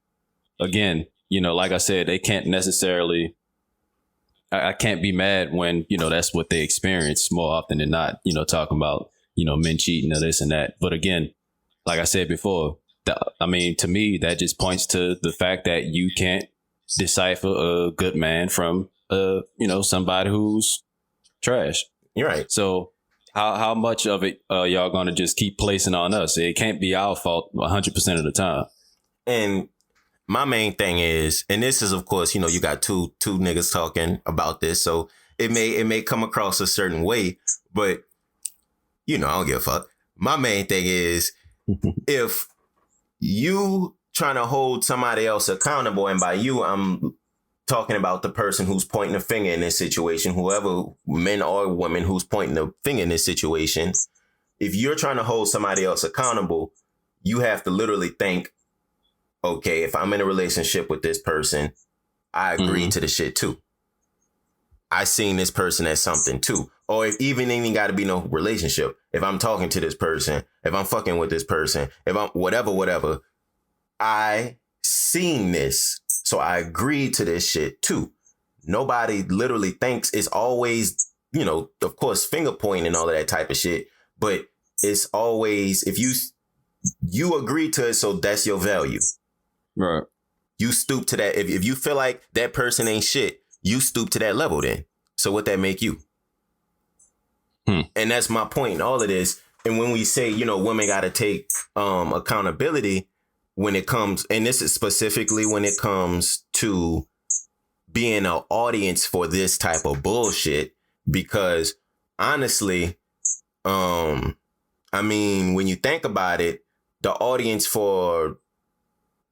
again, you know, like I said, they can't necessarily, I can't be mad when, you know, that's what they experience more often than not, you know, talking about, you know, men cheating or this and that. But again, like I said before, I mean, to me, that just points to the fact that you can't decipher a good man from, somebody who's trash.
You're right.
So how much of it y'all going to just keep placing on us? It can't be our fault 100% of the time.
And my main thing is, and this is, of course, you got two niggas talking about this, so it may come across a certain way, but I don't give a fuck. My main thing is, if you trying to hold somebody else accountable, and by you, I'm talking about the person who's pointing a finger in this situation, whoever, men or women, who's pointing a finger in this situation. If you're trying to hold somebody else accountable, you have to literally think, okay, if I'm in a relationship with this person, I agree to the shit too. I seen this person as something too. Or if even ain't got to be no relationship. If I'm talking to this person, if I'm fucking with this person, if I'm whatever, I seen this. So I agreed to this shit too. Nobody literally thinks it's always, of course, finger pointing and all of that type of shit. But it's always, if you agree to it, so that's your value.
Right.
You stoop to that. If you feel like that person ain't shit, you stoop to that level then. So what that make you? And that's my point in all of this. And when we say, women got to take accountability when it comes, and this is specifically when it comes to being an audience for this type of bullshit, because honestly, when you think about it, the audience for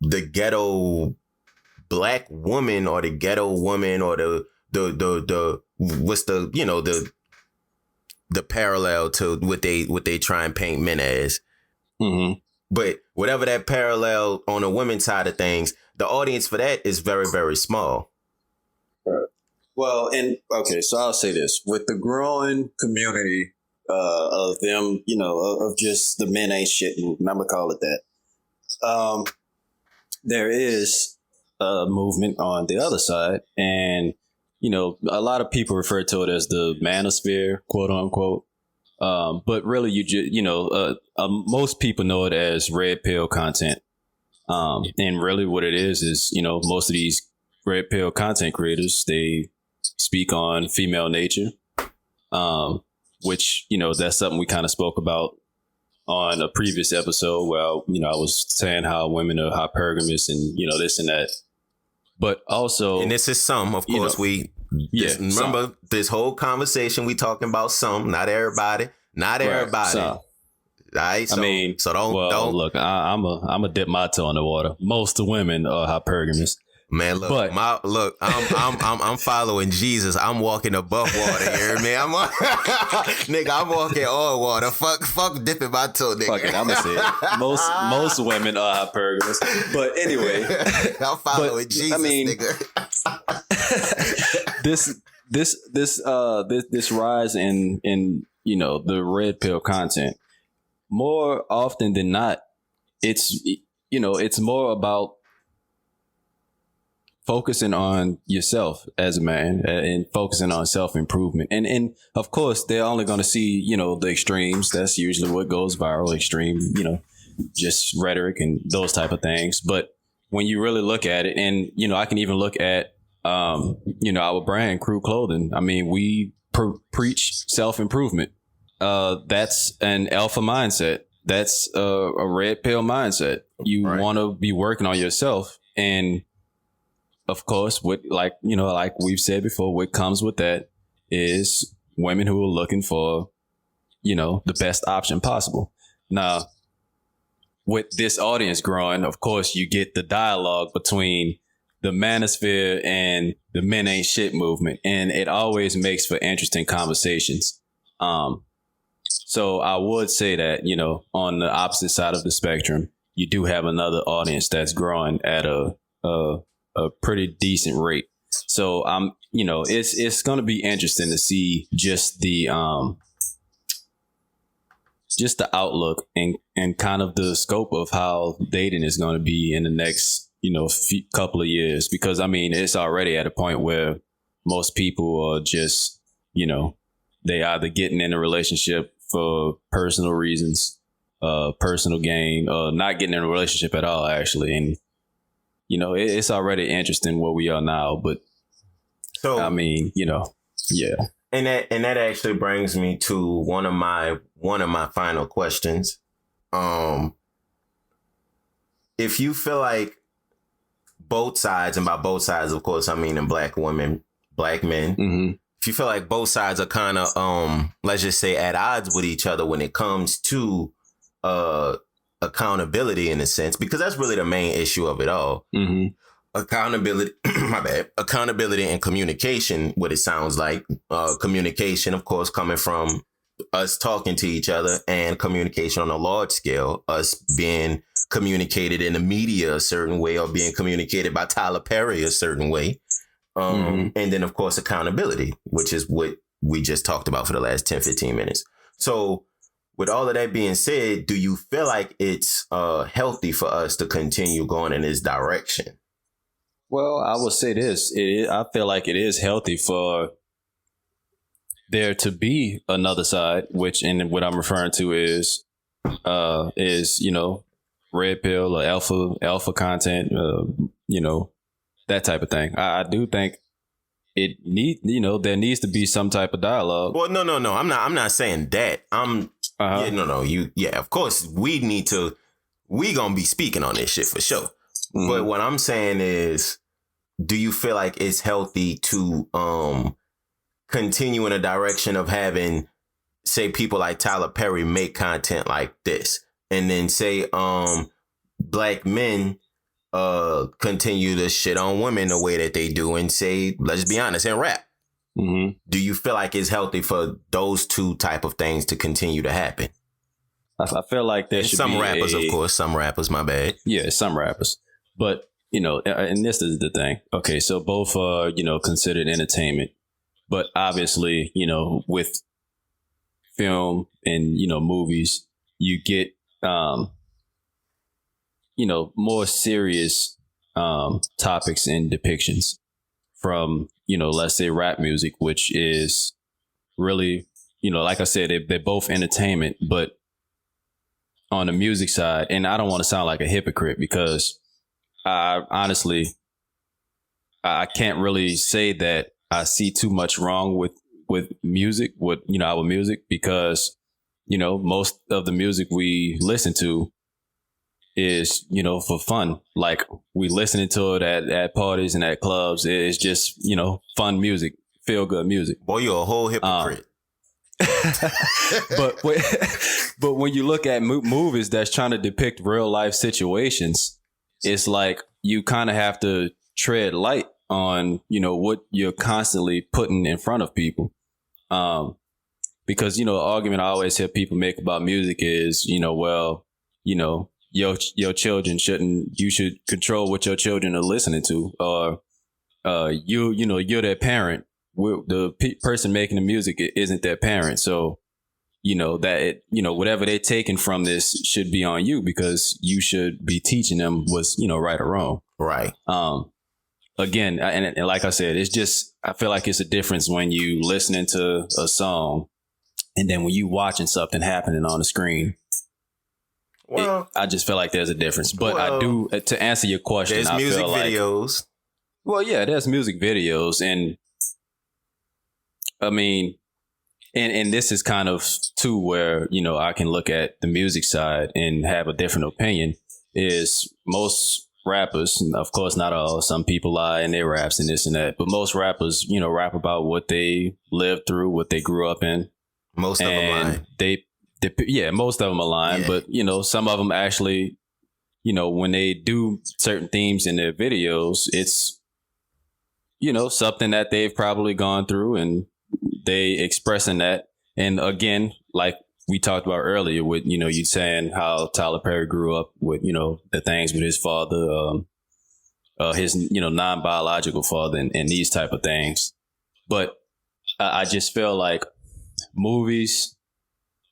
the ghetto black woman or the ghetto woman or the what's the parallel to what they try and paint men as. Mm-hmm. But whatever that parallel on the women's side of things, the audience for that is very, very small.
Right. Well, so I'll say this. With the growing community of them, of just the men ain't shit movement, I'm going to call it that. There is a movement on the other side, and a lot of people refer to it as the manosphere, quote unquote. But really, most people know it as red pill content. And really what it is, most of these red pill content creators, they speak on female nature, which, that's something we kind of spoke about on a previous episode where, I was saying how women are hypergamous and, this and that. But also,
and this is some, of course, remember this whole conversation, we talking about some, not everybody,
Right,
All right, so, don't
look. I'm a dip my toe in the water. Most of women are hypergamous.
Man, look, I'm following Jesus. I'm walking above water here, man. I'm walking on water. Fuck dipping my toe, nigga.
Fuck it, I'm gonna say it. Most women are hypergamous. But anyway,
I'm following Jesus, nigga.
This rise in the red pill content, more often than not, it's more about focusing on yourself as a man and focusing on self-improvement. And of course, they're only going to see, the extremes. That's usually what goes viral, extreme, just rhetoric and those type of things. But when you really look at it, and, I can even look at, our brand, Crew Clothing. I mean, we preach self-improvement. That's an alpha mindset. That's a red pill mindset. You want to be working on yourself. And of course, like we've said before, what comes with that is women who are looking for, the best option possible. Now, with this audience growing, of course, you get the dialogue between the manosphere and the men ain't shit movement. And it always makes for interesting conversations. So I would say that, on the opposite side of the spectrum, you do have another audience that's growing at a pretty decent rate. So it's going to be interesting to see just the outlook and kind of the scope of how dating is going to be in the next, couple of years, because it's already at a point where most people are just, they either getting in a relationship for personal reasons, personal gain, not getting in a relationship at all, actually. And, you know, it's already interesting where we are now. But, so, I mean, you know, yeah.
And that actually brings me to one of my final questions. If you feel like both sides, and by both sides, of course, I mean in black women, black men, mm-hmm. if you feel like both sides are kind of, let's just say, at odds with each other when it comes to accountability, in a sense, because that's really the main issue of it all. Mm-hmm. Accountability, accountability and communication, what it sounds like. Communication, of course, coming from us talking to each other, and communication on a large scale, us being communicated in the media a certain way, or being communicated by Tyler Perry a certain way. Mm-hmm. And then, of course, accountability, which is what we just talked about for the last 10, 15 minutes. So with all of that being said, do you feel like it's healthy for us to continue going in this direction?
Well, I would say this. I feel like it is healthy for there to be another side, which, and what I'm referring to is, you know, red pill or alpha content, you know, that type of thing. I do think there needs to be some type of dialogue.
Well, no. I'm not saying that. Of course we gonna be speaking on this shit for sure. Mm-hmm. But what I'm saying is, do you feel like it's healthy to continue in a direction of having, say, people like Tyler Perry make content like this, and then say black men continue to shit on women the way that they do, and say, let's be honest, and rap? Mm-hmm. Do you feel like it's healthy for those two type of things to continue to happen?
I feel like there should
some
be
rappers, of course, some rappers, my bad.
Yeah, some rappers. But, you know, and this is the thing. Okay, so both are, you know, considered entertainment. But obviously, you know, with film and, you know, movies, you get, you know, more serious topics and depictions from, you know, let's say rap music, which is really, you know, like I said, they're both entertainment, but on the music side, and I don't want to sound like a hypocrite, because I honestly, I can't really say that I see too much wrong with music, with, you know, our music, because, you know, most of the music we listen to is, you know, for fun. Like, we listening to it at parties and at clubs. It's just, you know, fun music, feel good music.
Boy, you're a whole hypocrite.
But when you look at movies that's trying to depict real life situations, it's like you kind of have to tread light on, you know, what you're constantly putting in front of people. Because, you know, the argument I always hear people make about music is, you know, well, you know, your children you should control what your children are listening to, or you know, you're their parent. The person making the music isn't their parent. So, you know, whatever they're taking from this should be on you, because you should be teaching them what's, you know, right or wrong.
Right.
Again, and like I said, it's just, I feel like it's a difference when you listening to a song and then when you watching something happening on the screen. Well, I just feel like there's a difference. But I do, to answer your question,
there's music videos.
Well, yeah, there's music videos. And I mean, and this is kind of too where, you know, I can look at the music side and have a different opinion, is most rappers, of course not all, some people lie in their raps and this and that, but most rappers, you know, rap about what they lived through, what they grew up in.
Most of them lie.
Most of them are lying, but, you know, some of them actually, you know, when they do certain themes in their videos, it's, you know, something that they've probably gone through, and they expressing that. And again, like we talked about earlier with, you know, you saying how Tyler Perry grew up with, you know, the things with his father, his, you know, non-biological father, and these type of things. But I just feel like movies,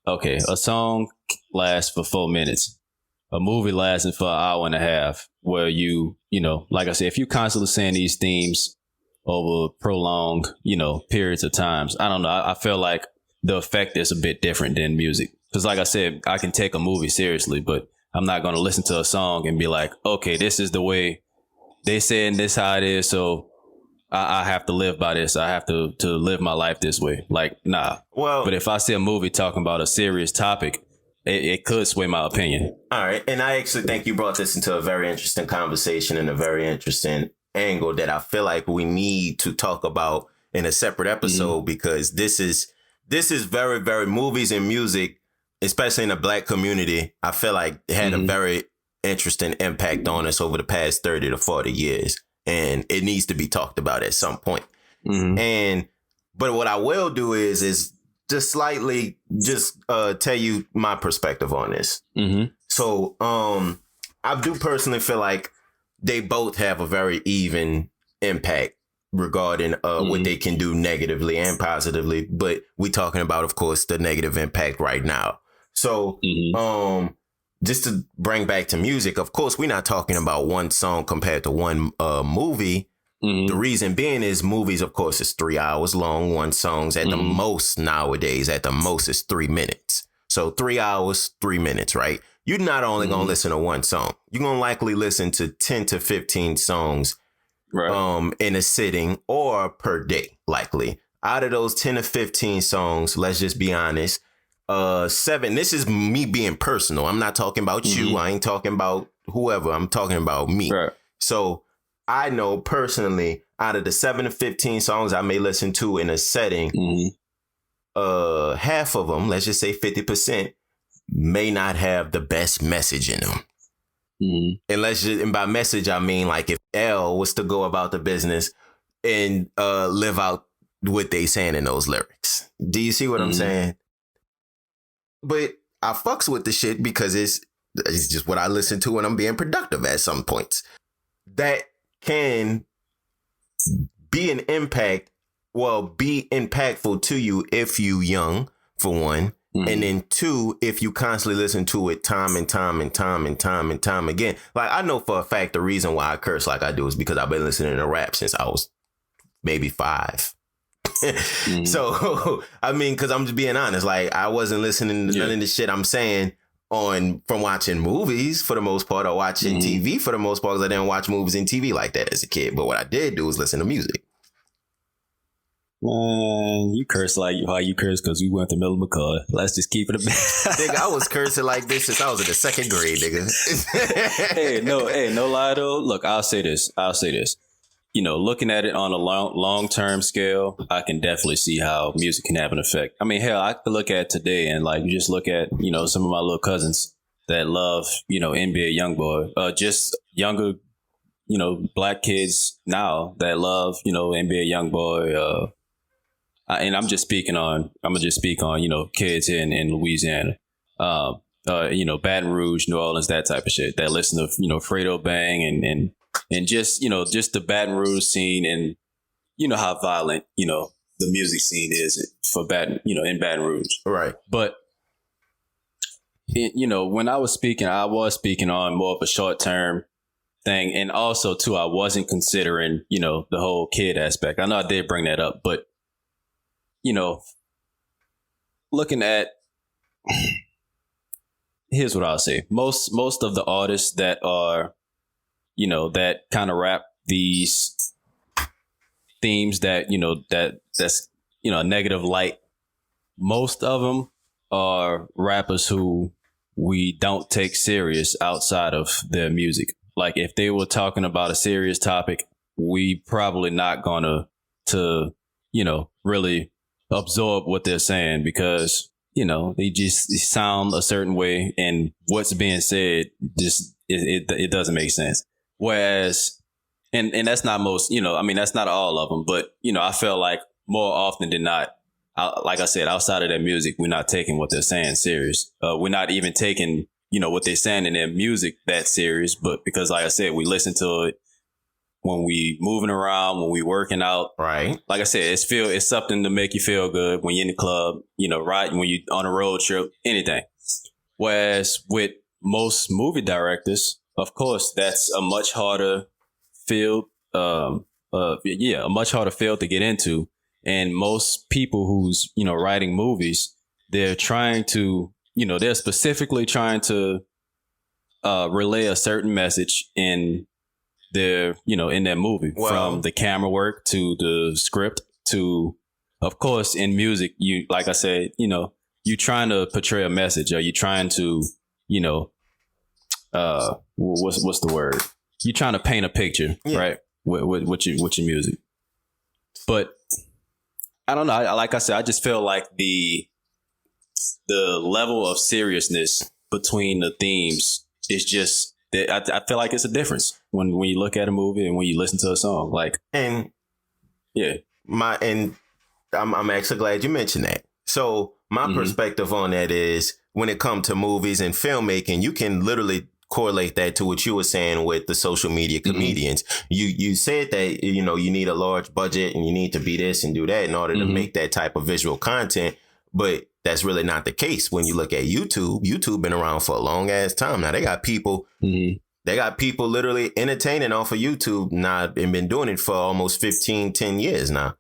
okay, a song lasts for 4 minutes. A movie lasting for an hour and a half, where you know, like I said, if you constantly saying these themes over prolonged, you know, periods of times, I don't know. I feel like the effect is a bit different than music. Because like I said, I can take a movie seriously, but I'm not going to listen to a song and be like, okay, this is the way they saying this how it is. So I have to live by this. I have to live my life this way. Like, nah. Well, but if I see a movie talking about a serious topic, it could sway my opinion.
All right. And I actually think you brought this into a very interesting conversation and a very interesting angle that I feel like we need to talk about in a separate episode, because this is very, very movies and music, especially in the Black community, I feel like it had a very interesting impact on us over the past 30 to 40 years. And it needs to be talked about at some point. But what I will do is just slightly tell you my perspective on this. So I do personally feel like they both have a very even impact regarding what they can do negatively and positively. But we're talking about, of course, the negative impact right now. So just to bring back to music, of course, we're not talking about one song compared to one movie. The reason being is movies, of course, is 3 hours long. One song's at the most nowadays, at the most is 3 minutes. So 3 hours, 3 minutes, right? You're not only going to listen to one song. You're going to likely listen to 10 to 15 songs in a sitting or per day, likely. Out of those 10 to 15 songs, let's just be honest, 7, this is me being personal. I'm not talking about you. I ain't talking about whoever. I'm talking about me. Right. So I know personally, out of the 7 to 15 songs I may listen to in a setting, half of them, let's just say 50%, may not have the best message in them. And by message, I mean, like, if L was to go about the business and live out what they saying in those lyrics. Do you see what I'm saying? But I fucks with the shit because it's just what I listen to when I'm being productive at some points. That can be an impact, be impactful to you if you young, for one. And then 2, if you constantly listen to it time and time again. Like, I know for a fact the reason why I curse like I do is because I've been listening to rap since I was maybe 5. So, I mean, because I'm just being honest, like, I wasn't listening to none of the shit I'm saying from watching movies for the most part, or watching TV for the most part, because I didn't watch movies and TV like that as a kid. But what I did do was listen to music.
Man, you curse like how you curse because we went to Miller McCall. Let's just keep it a bit.
Nigga, I was cursing like this since I was in the 2nd grade, nigga.
no lie though. Look, I'll say this. You know, looking at it on a long-term scale, I can definitely see how music can have an effect. I mean, hell, I could look at today and like just look at, you know, some of my little cousins that love, you know, NBA Youngboy, just younger, you know, Black kids now that love, you know, NBA Youngboy, and I'm gonna just speak on, you know, kids in Louisiana, you know, Baton Rouge, New Orleans, that type of shit that listen to, you know, Fredo Bang and just, you know, just the Baton Rouge scene, and you know how violent, you know, the music scene is for in Baton Rouge. Right. But, you know, when I was speaking on more of a short term thing. And also too, I wasn't considering, you know, the whole kid aspect. I know I did bring that up, but you know, looking at, here's what I'll say. Most of the artists that are, you know, that kind of rap these themes that, you know, that's, you know, a negative light. Most of them are rappers who we don't take serious outside of their music. Like if they were talking about a serious topic, we probably not gonna you know, really absorb what they're saying because, you know, they just sound a certain way and what's being said just it doesn't make sense. Whereas, and that's not most, you know, I mean, that's not all of them, but, you know, I feel like more often than not, like I said, outside of their music, we're not taking what they're saying serious. We're not even taking, you know, what they're saying in their music that serious, but because like I said, we listen to it when we moving around, when we working out. Right. Like I said, it's something to make you feel good when you're in the club, you know, right? When you're on a road trip, anything. Whereas with most movie directors, of course, that's a much harder field. A much harder field to get into. And most people who's, you know, writing movies, they're trying to, they're specifically trying to relay a certain message in their movie, from the camera work to the script to, of course, in music, you, like I said, you trying to portray a message, or you trying to, what's the word? You trying to paint a picture, right? With your music. But I don't know. Like I said, I just feel like the level of seriousness between the themes is just, I feel like it's a difference when you look at a movie and when you listen to a song. I'm
actually glad you mentioned that. So my perspective on that is, when it comes to movies and filmmaking, you can literally correlate that to what you were saying with the social media comedians. You said that, you need a large budget and you need to be this and do that in order to make that type of visual content. But that's really not the case. When you look at YouTube, YouTube been around for a long ass time. Now they got people, literally entertaining off of YouTube now, and been doing it for almost 10 years now.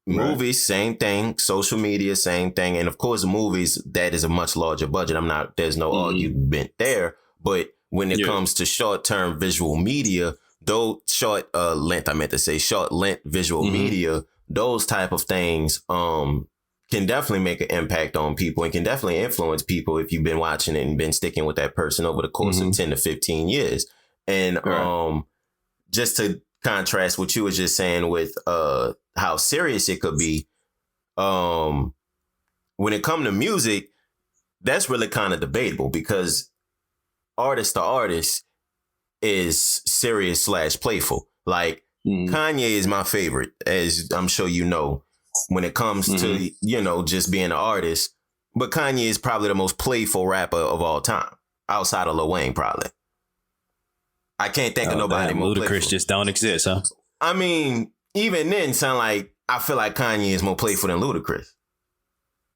Right. Movies, same thing. Social media, same thing. And of course, movies, that is a much larger budget. There's no argument there. But when it comes to short-term visual media, short length visual media, those type of things can definitely make an impact on people and can definitely influence people if you've been watching it and been sticking with that person over the course of 10 to 15 years. And just to contrast what you were just saying with how serious it could be, when it comes to music, that's really kind of debatable, because artist to artist is serious / playful. Like Kanye is my favorite, as I'm sure you know, when it comes to, just being an artist. But Kanye is probably the most playful rapper of all time, outside of Lil Wayne, probably. I can't think of nobody more
Ludacris
playful.
Just don't exist, huh?
I mean, even then, I feel like Kanye is more playful than Ludacris.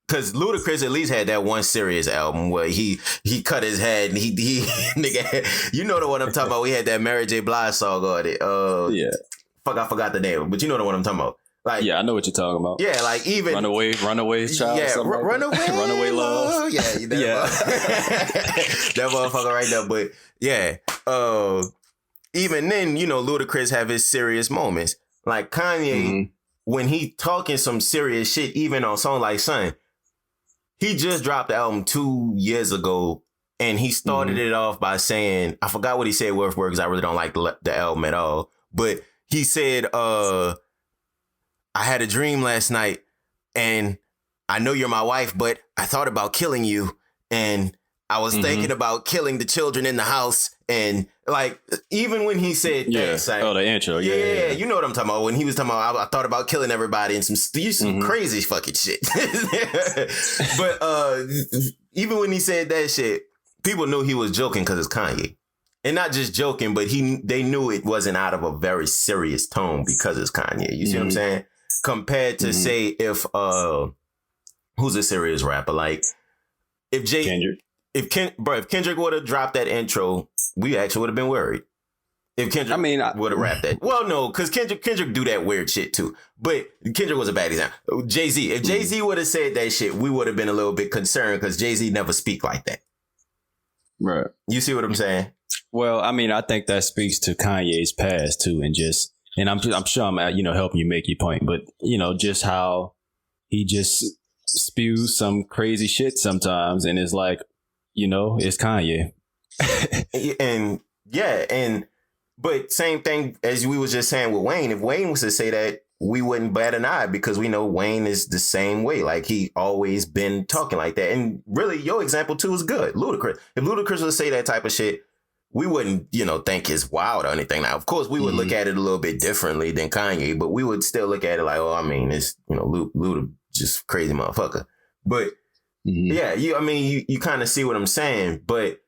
Because Ludacris at least had that one serious album where he cut his head and he nigga, you know the one I'm talking about. We had that Mary J. Blige song on it. I forgot the name, but you know the one I'm talking about. Like,
yeah, I know what you're talking about.
Yeah, like even
Runaway's Child.
Yeah, Runaway Love. Yeah, that motherfucker right there. But yeah, even then, Ludacris have his serious moments. Like Kanye, when he talking some serious shit, even on song like Son, he just dropped the album 2 years ago, and he started it off by saying, I forgot what he said word for word, because I really don't like the album at all. But he said, I had a dream last night, and I know you're my wife, but I thought about killing you, and I was thinking about killing the children in the house. And like, even when he said that, like,
the intro.
Yeah, you know what I'm talking about. When he was talking about, I thought about killing everybody and some crazy fucking shit. But even when he said that shit, people knew he was joking because it's Kanye. And not just joking, but they knew it wasn't out of a very serious tone because it's Kanye. You see what I'm saying? Compared to say if who's a serious rapper? Like if
Kendrick.
If Kendrick would have dropped that intro, we actually would have been worried. If Kendrick would have rapped that. Well, no, because Kendrick do that weird shit too. But Kendrick was a bad example. Jay-Z. If Jay-Z would have said that shit, we would have been a little bit concerned because Jay-Z never speak like that.
Right.
You see what I'm saying?
Well, I mean, I think that speaks to Kanye's past too, and I'm sure I'm helping you make your point, but just how he just spews some crazy shit sometimes, and it's like, it's Kanye. But same thing as we was just saying with Wayne. If Wayne was to say that, we wouldn't bat an eye because we know Wayne is the same way. Like he always been talking like that. And really, your example too is good. Ludacris. If Ludacris would say that type of shit, we wouldn't, think it's wild or anything. Now, of course, we would look at it a little bit differently than Kanye, but we would still look at it like, oh, I mean, it's, Luda just crazy motherfucker. But yeah, you kind of see what I'm saying. But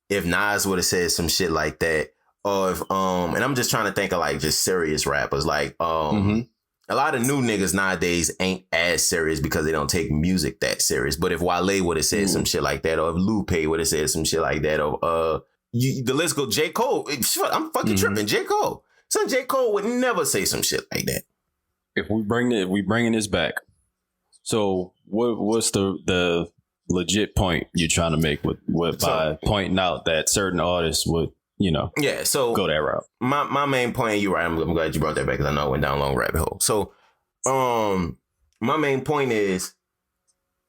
if Nas would have said some shit like that, or if, and I'm just trying to think of like just serious rappers, like, a lot of new niggas nowadays ain't as serious because they don't take music that serious. But if Wale would have said some shit like that, or if Lupe would have said some shit like that, or the list go, J. Cole. I'm fucking tripping. J. Cole. Son, J. Cole would never say some shit like that. If we bringing this back, so what's the legit point you're trying to make by pointing out that certain artists would, so go that route.
My main point, you're right. I'm glad you brought that back because I know I went down a long rabbit hole. So, my main point is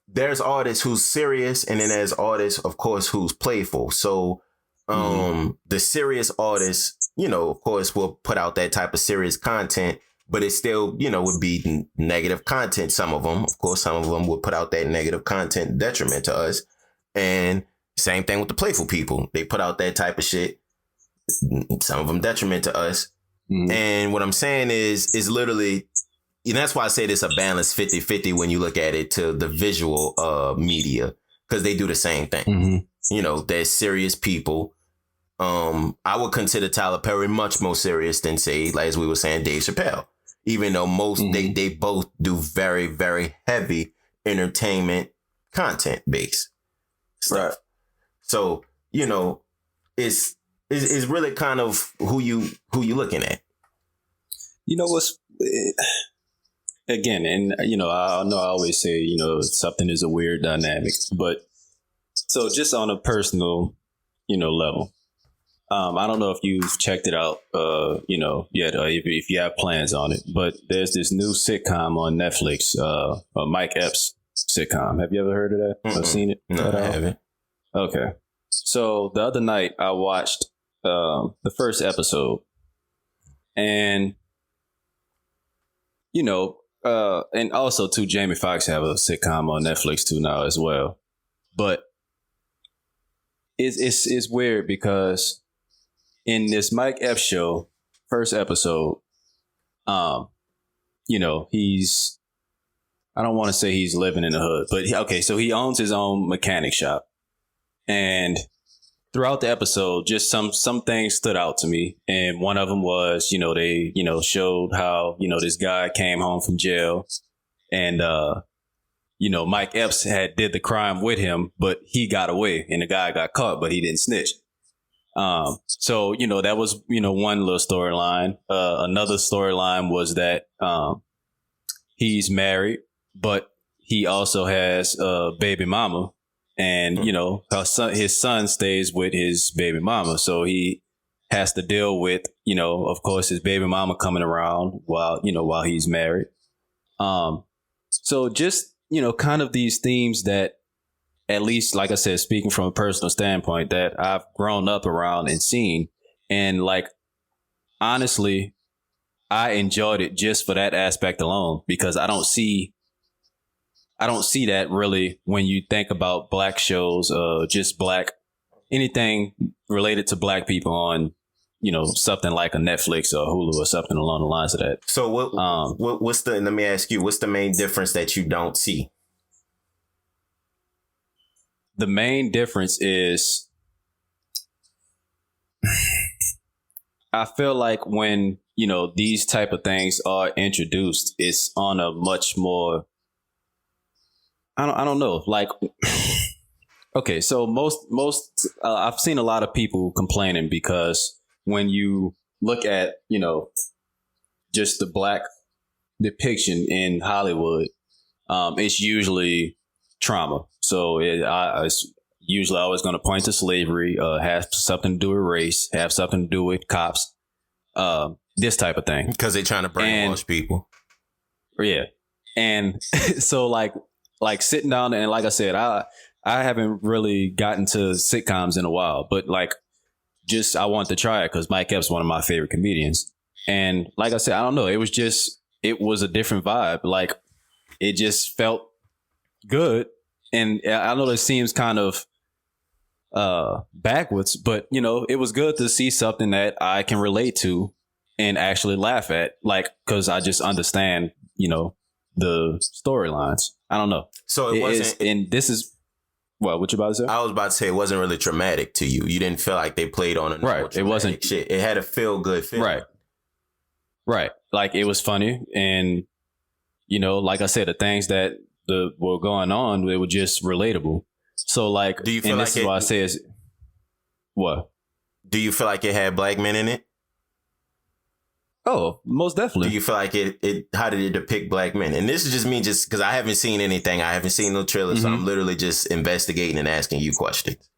there's artists who's serious, and then there's artists, of course, who's playful. So, the serious artists, of course, will put out that type of serious content, but it still, would be negative content. Some of them, of course, some of them would put out that negative content detriment to us. And same thing with the playful people. They put out that type of shit. Some of them detriment to us. And what I'm saying is literally, that's why I say this a balanced 50-50 when you look at it to the visual media, because they do the same thing. They're serious people. I would consider Tyler Perry much more serious than, say, like as we were saying, Dave Chappelle. Even though they both do very, very heavy entertainment content based stuff. Right. So, it's really kind of who you looking at. What's
again, and I know I always say, something is a weird dynamic, but so just on a personal, level. I don't know if you've checked it out, yet, or if you have plans on it, but there's this new sitcom on Netflix, Mike Epps sitcom. Have you ever heard of that? Or seen it?
No, I haven't.
Okay. So the other night I watched the first episode, and, and also too, Jamie Foxx have a sitcom on Netflix too now as well. But it's weird because in this Mike Epps show, first episode, he's, I don't want to say he's living in the hood, but so he owns his own mechanic shop. And throughout the episode, just some things stood out to me. And one of them was, they, showed how, this guy came home from jail and, Mike Epps did the crime with him, but he got away and the guy got caught, but he didn't snitch. So, that was, one little storyline. Another storyline was that, he's married, but he also has a baby mama, and, his son stays with his baby mama. So he has to deal with, of course, his baby mama coming around while he's married. So just, kind of these themes that, at least, like I said, speaking from a personal standpoint, that I've grown up around and seen. And honestly, I enjoyed it just for that aspect alone, because I don't see that really when you think about black shows, just black, anything related to black people on, something like a Netflix or Hulu or something along the lines of that.
So let me ask you, what's the main difference that you don't see?
The main difference is I feel like when, these type of things are introduced, it's on a much more, I don't know, okay, so most I've seen a lot of people complaining because when you look at, just the black depiction in Hollywood, it's usually trauma. So it's usually always going to point to slavery, have something to do with race, have something to do with cops, this type of thing.
Because they're trying to brainwash people.
Yeah. And so like sitting down and like I said, I haven't really gotten to sitcoms in a while, but I wanted to try it because Mike Epps is one of my favorite comedians. And like I said, I don't know, it was a different vibe. It just felt good. And I know it seems kind of backwards, but it was good to see something that I can relate to and actually laugh at, because I just understand, the storylines. I don't know.
So it wasn't,
and this is what you about to say?
I was about to say it wasn't really traumatic to you. You didn't feel like they played on it.
Right. It wasn't
shit. It had a feel good feeling.
Right. It was funny, and like I said, the things that were going on, they were just relatable. So do you feel and this is why I say is what?
Do you feel like it had black men in it?
Oh, most definitely.
Do you feel like how did it depict black men? And this is just me, just because I haven't seen anything. I haven't seen no trailer, so I'm literally just investigating and asking you questions.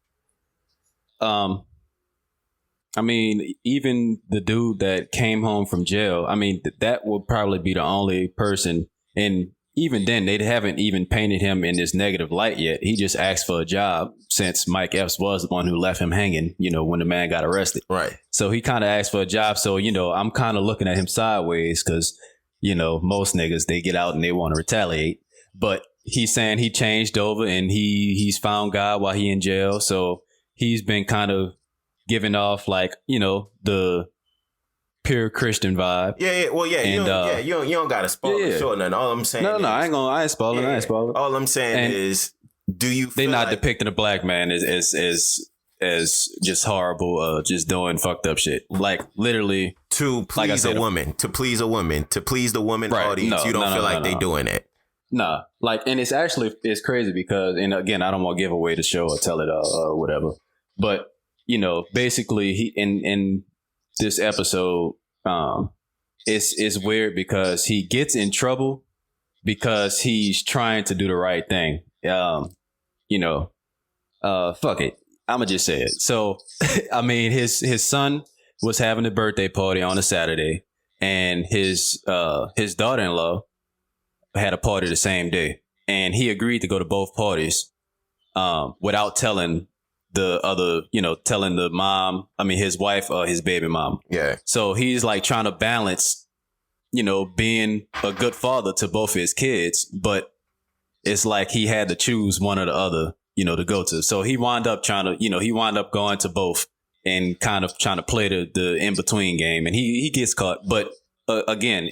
I mean, even the dude that came home from jail, I mean, that would probably be the only person. And even then, they haven't even painted him in this negative light yet. He just asked for a job since Mike Epps was the one who left him hanging, you know, when the man got arrested.
Right.
So he kind of asked for a job. So, you know, I'm kind of looking at him sideways because, you know, most niggas, they get out and they want to retaliate. But he's saying he changed over and he's found God while he in jail. So he's been kind of giving off like, you know, the pure Christian vibe.
Yeah. Well, yeah. And, you don't got to spoil it. Sure, nothing. All I'm saying.
No, I ain't spoiling. I ain't spoiling.
All I'm saying is, do you?
They're not depicting a black man as just horrible, just doing fucked up shit. Like literally
to please a woman, to please the woman audience. You don't feel like they doing it.
Nah, like, and it's crazy because, and again, I don't want to give away the show or tell it or whatever, but you know, basically he in this episode, it's weird because he gets in trouble because he's trying to do the right thing. You know, fuck it. I'ma just say it. So, I mean, his son was having a birthday party on a Saturday, and his daughter-in-law had a party the same day, and he agreed to go to both parties, without telling the other, you know, telling the mom, I mean, his wife or his baby mom.
Yeah.
So he's like trying to balance, you know, being a good father to both his kids, but it's like he had to choose one or the other, you know, to go to. So he wound up going to both and kind of trying to play the in-between game, and he gets caught. But again,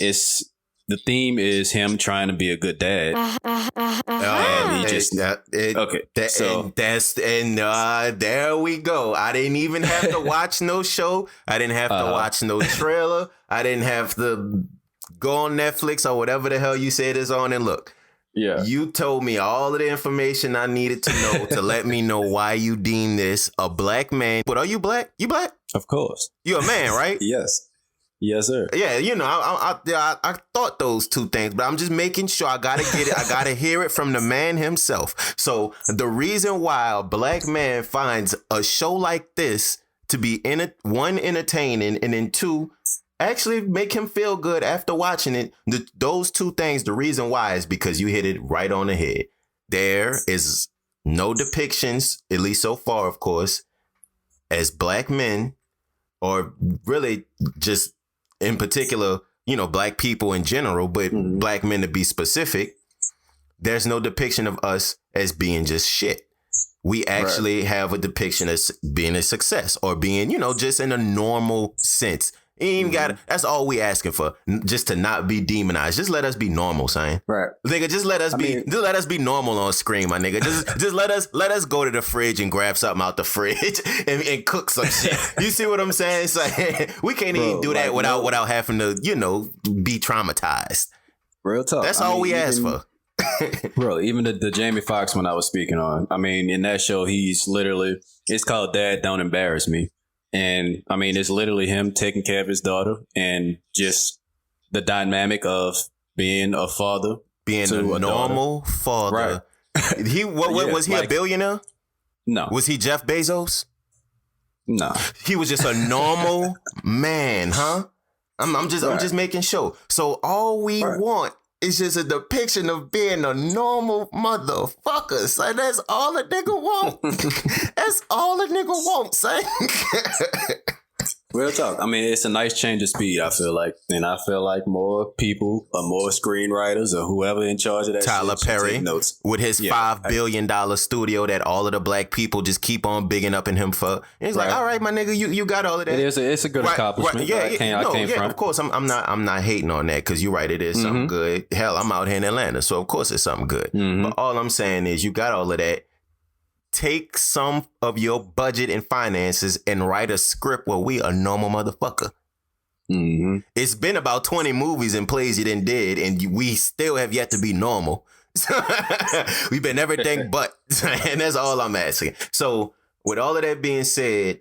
the theme is him trying to be a good dad. And he just
there we go. I didn't even have to watch no show. I didn't have to watch no trailer. I didn't have to go on Netflix or whatever the hell you said is on and look.
Yeah.
You told me all of the information I needed to know to let me know why you deem this a black man. But are you black? You black?
Of course.
You're a man, right?
Yes. Yes, sir.
Yeah, you know, I thought those two things, but I'm just making sure I gotta get it. I gotta hear it from the man himself. So the reason why a black man finds a show like this to be one, entertaining, and then two, actually make him feel good after watching it. Those two things, the reason why is because you hit it right on the head. There is no depictions, at least so far, of course, as black men, or really just in particular, you know, black people in general, but black men to be specific. There's no depiction of us as being just shit. We actually have a depiction as being a success or being, you know, just in a normal sense. You ain't even that's all we asking for, just to not be demonized. Just let us be normal, son.
Right,
nigga. Just let us be normal on screen, my nigga. Just let us go to the fridge and grab something out the fridge and cook some shit. You see what I'm saying? It's like we can't even do that without having to, you know, be traumatized.
Real talk.
That's all we ask for.
Bro, even the Jamie Foxx one I was speaking on. I mean, in that show, he's literally, it's called Dad Don't Embarrass Me. And I mean, it's literally him taking care of his daughter and just the dynamic of being a father,
being a normal father. Right. Was he a billionaire?
No.
Was he Jeff Bezos?
No.
He was just a normal man, huh? I'm just making sure. So all we want is just a depiction of being a normal motherfucker. So that's all a nigga want. That's all a nigga want, son.
Real talk. I mean, it's a nice change of speed, I feel like. And I feel like more people or more screenwriters or whoever in charge of that
Tyler Perry notes with his $5 billion studio that all of the black people just keep on bigging up in him for. And he's like, all right, my nigga, you got all of that.
It's a good accomplishment.
Yeah, I can't front. Of course, I'm not hating on that because you're right. It is something good. Hell, I'm out here in Atlanta, so of course it's something good. But all I'm saying is you got all of that. Take some of your budget and finances and write a script where we a normal motherfucker. It's been about 20 movies and plays you done did, and we still have yet to be normal. We've been everything but, and that's all I'm asking. So with all of that being said,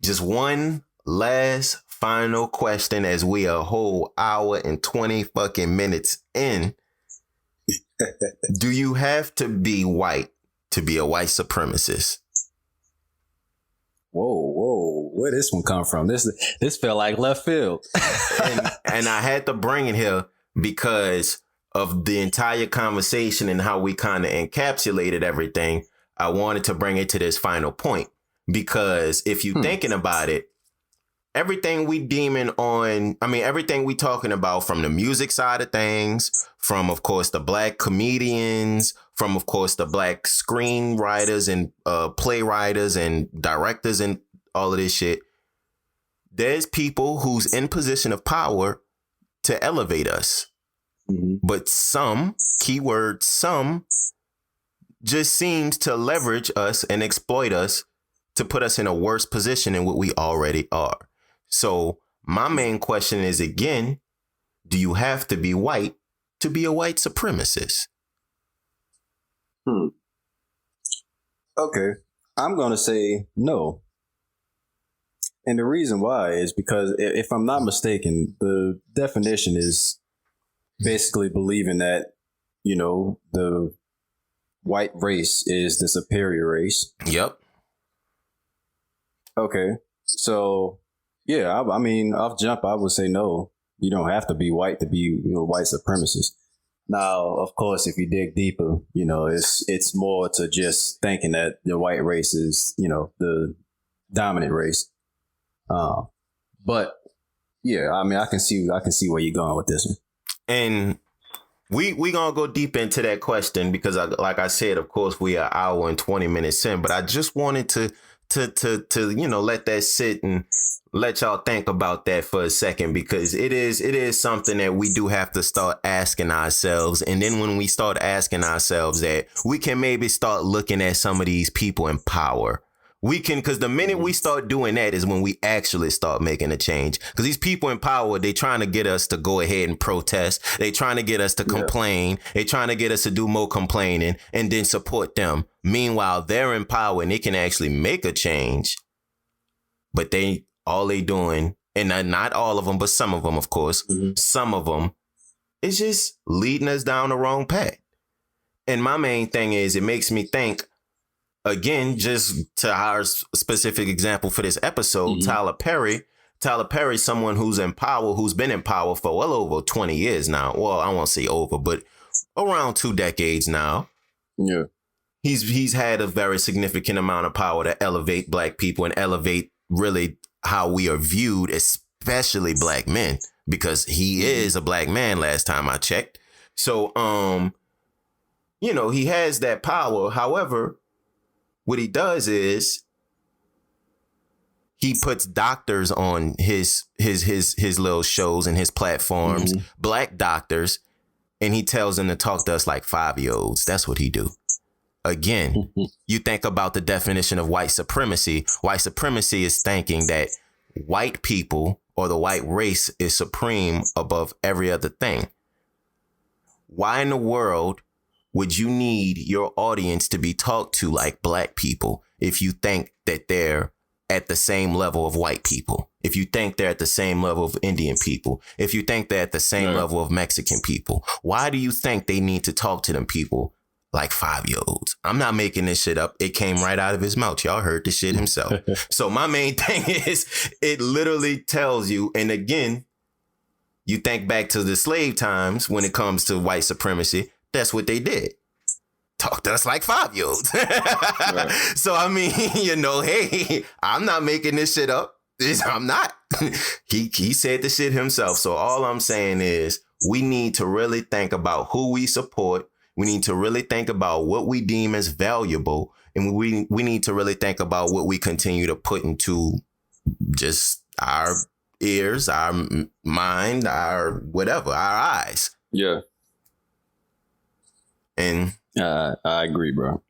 just one last final question, as we are a whole hour and 20 fucking minutes in. Do you have to be white to be a white supremacist?
Whoa, where this one come from? This felt like left field.
and I had to bring it here because of the entire conversation and how we kind of encapsulated everything. I wanted to bring it to this final point, because if you thinking about it, everything we everything we talking about, from the music side of things, from, of course, the black comedians, from, of course, the black screenwriters and playwriters and directors and all of this shit, there's people who's in position of power to elevate us. Mm-hmm. But some, keyword some, just seems to leverage us and exploit us to put us in a worse position than what we already are. So my main question is, again, do you have to be white to be a white supremacist?
Okay, I'm going to say no. And the reason why is because, if I'm not mistaken, the definition is basically believing that, the white race is the superior race.
Yep.
Okay. So, yeah, I mean, off jump, I would say no. You don't have to be white to be a white supremacist. Now, of course, if you dig deeper, it's more to just thinking that the white race is, the dominant race. But yeah, I mean, I can see where you're going with this one.
And we gonna go deep into that question because, like I said, of course, we are an hour and 20 minutes in, but I just wanted to let that sit and let y'all think about that for a second, because it is something that we do have to start asking ourselves. And then when we start asking ourselves that, we can maybe start looking at some of these people in power. We can, because the minute we start doing that is when we actually start making a change. Because these people in power, they trying to get us to go ahead and protest. They trying to get us to complain. They trying to get us to do more complaining and then support them. Meanwhile, they're in power and they can actually make a change. But all they doing, and not all of them, but some of them, of course, some of them is just leading us down the wrong path. And my main thing is, it makes me think, again, just to our specific example for this episode, Tyler Perry, someone who's in power, who's been in power for well over 20 years now. Well, I won't say over, but around 2 decades now.
Yeah.
He's had a very significant amount of power to elevate black people and elevate really how we are viewed, especially black men, because he is a black man last time I checked. So, he has that power. However, what he does is he puts doctors on his little shows and his platforms, black doctors, and he tells them to talk to us like 5-year-olds. That's what he do. Again, you think about the definition of white supremacy. White supremacy is thinking that white people or the white race is supreme above every other thing. Why in the world would you need your audience to be talked to like black people if you think that they're at the same level of white people? If you think they're at the same level of Indian people? If you think they're at the same level of Mexican people? Why do you think they need to talk to them people like 5-year-olds? I'm not making this shit up. It came right out of his mouth. Y'all heard the shit himself. So my main thing is, it literally tells you, and again, you think back to the slave times when it comes to white supremacy. That's what they did. Talk to us like 5-year-olds. Right. So, I mean, hey, I'm not making this shit up. I'm not. He said the shit himself. So all I'm saying is, we need to really think about who we support. We need to really think about what we deem as valuable. And we need to really think about what we continue to put into just our ears, our mind, our whatever, our eyes.
Yeah.
And
I agree, bro.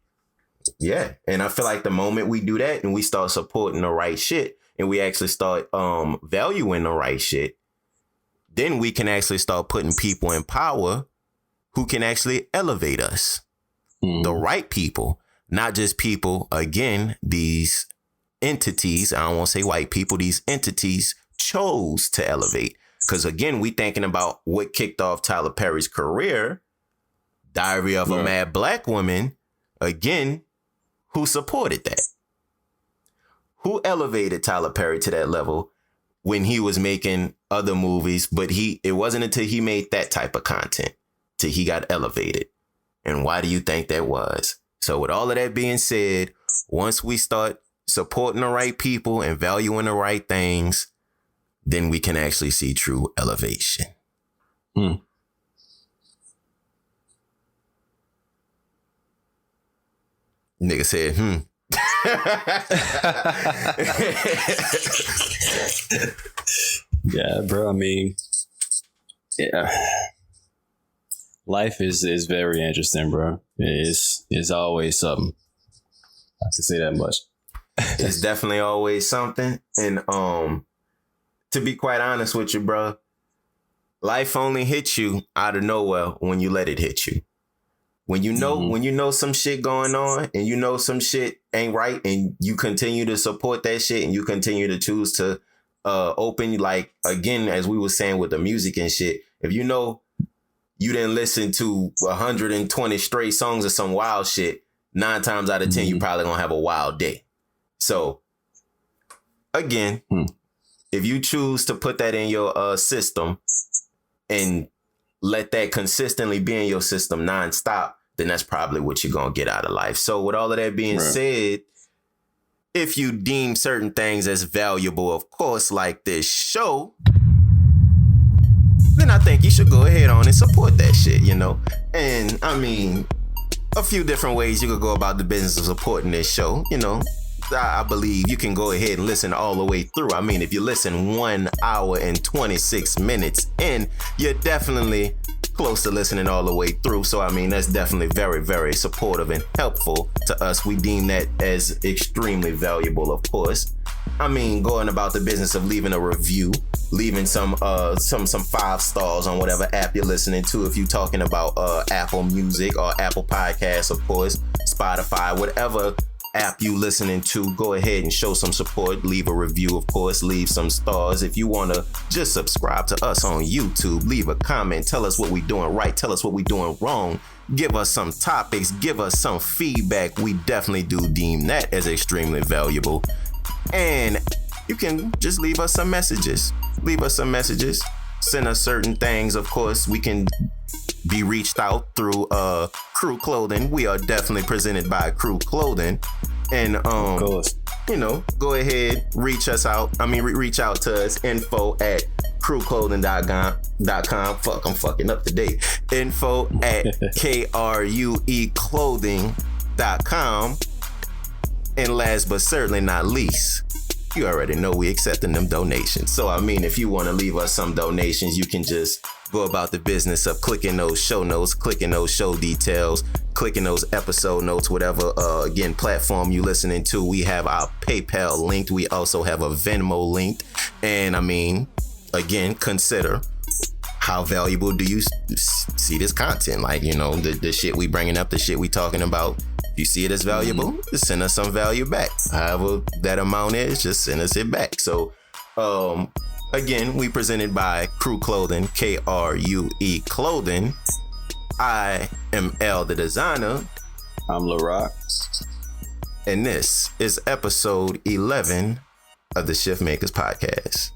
Yeah. And I feel like the moment we do that and we start supporting the right shit and we actually start valuing the right shit, then we can actually start putting people in power who can actually elevate us. The right people, not just people, again, these entities. I don't want to say white people, these entities chose to elevate. Because again, we thinking about what kicked off Tyler Perry's career. Diary of a Mad Black Woman. Again, who supported that? Who elevated Tyler Perry to that level when he was making other movies? But it wasn't until he made that type of content till he got elevated. And why do you think that was? So with all of that being said, once we start supporting the right people and valuing the right things, then we can actually see true elevation. Nigga said,
Yeah, bro. I mean, yeah. Life is very interesting, bro. It's always something. I can say that much.
It's definitely always something. And to be quite honest with you, bro, life only hits you out of nowhere when you let it hit you. When you know some shit going on and you know some shit ain't right and you continue to support that shit and you continue to choose to open, like, again, as we were saying with the music and shit, if you know you didn't listen to 120 straight songs of some wild shit, 9 times out of 10, you probably gonna have a wild day. So again, if you choose to put that in your system and let that consistently be in your system nonstop, then that's probably what you're going to get out of life. So with all of that being said, if you deem certain things as valuable, of course, like this show, then I think you should go ahead on and support that shit, you know? And I mean, a few different ways you could go about the business of supporting this show, you know? I believe you can go ahead and listen all the way through. I mean, if you listen 1 hour and 26 minutes in, you're definitely close to listening all the way through. So, I mean, that's definitely very, very supportive and helpful to us. We deem that as extremely valuable, of course. I mean, going about the business of leaving a review, leaving some 5 stars on whatever app you're listening to. If you're talking about Apple Music or Apple Podcasts, of course, Spotify, whatever app you listening to, go ahead and show some support. Leave a review, of course, leave some stars. If you want to just subscribe to us on YouTube, leave a comment, tell us what we're doing right, tell us what we're doing wrong, give us some topics, give us some feedback. We definitely do deem that as extremely valuable. And you can just leave us some messages, send us certain things. Of course, we can be reached out through Crew Clothing. We are definitely presented by Crew Clothing. And of course, you know, go ahead, reach us out. I mean, reach out to us, info@crewclothing.com. Fuck, I'm fucking up today. info@KRUEclothing.com. And last but certainly not least, you already know we accepting them donations. So, I mean, if you want to leave us some donations, you can just go about the business of clicking those show notes, clicking those show details, clicking those episode notes, whatever, again, platform you listening to. We have our PayPal linked. We also have a Venmo linked. And I mean, again, consider how valuable do you see this content? Like, you know, the shit we bringing up, the shit we talking about. If you see it as valuable, just send us some value back. However that amount is, just send us it back. So, again, we presented by Crew Clothing, KRUE Clothing. I am L the Designer.
I'm LaRock.
And this is episode 11 of the ShiftMakers podcast.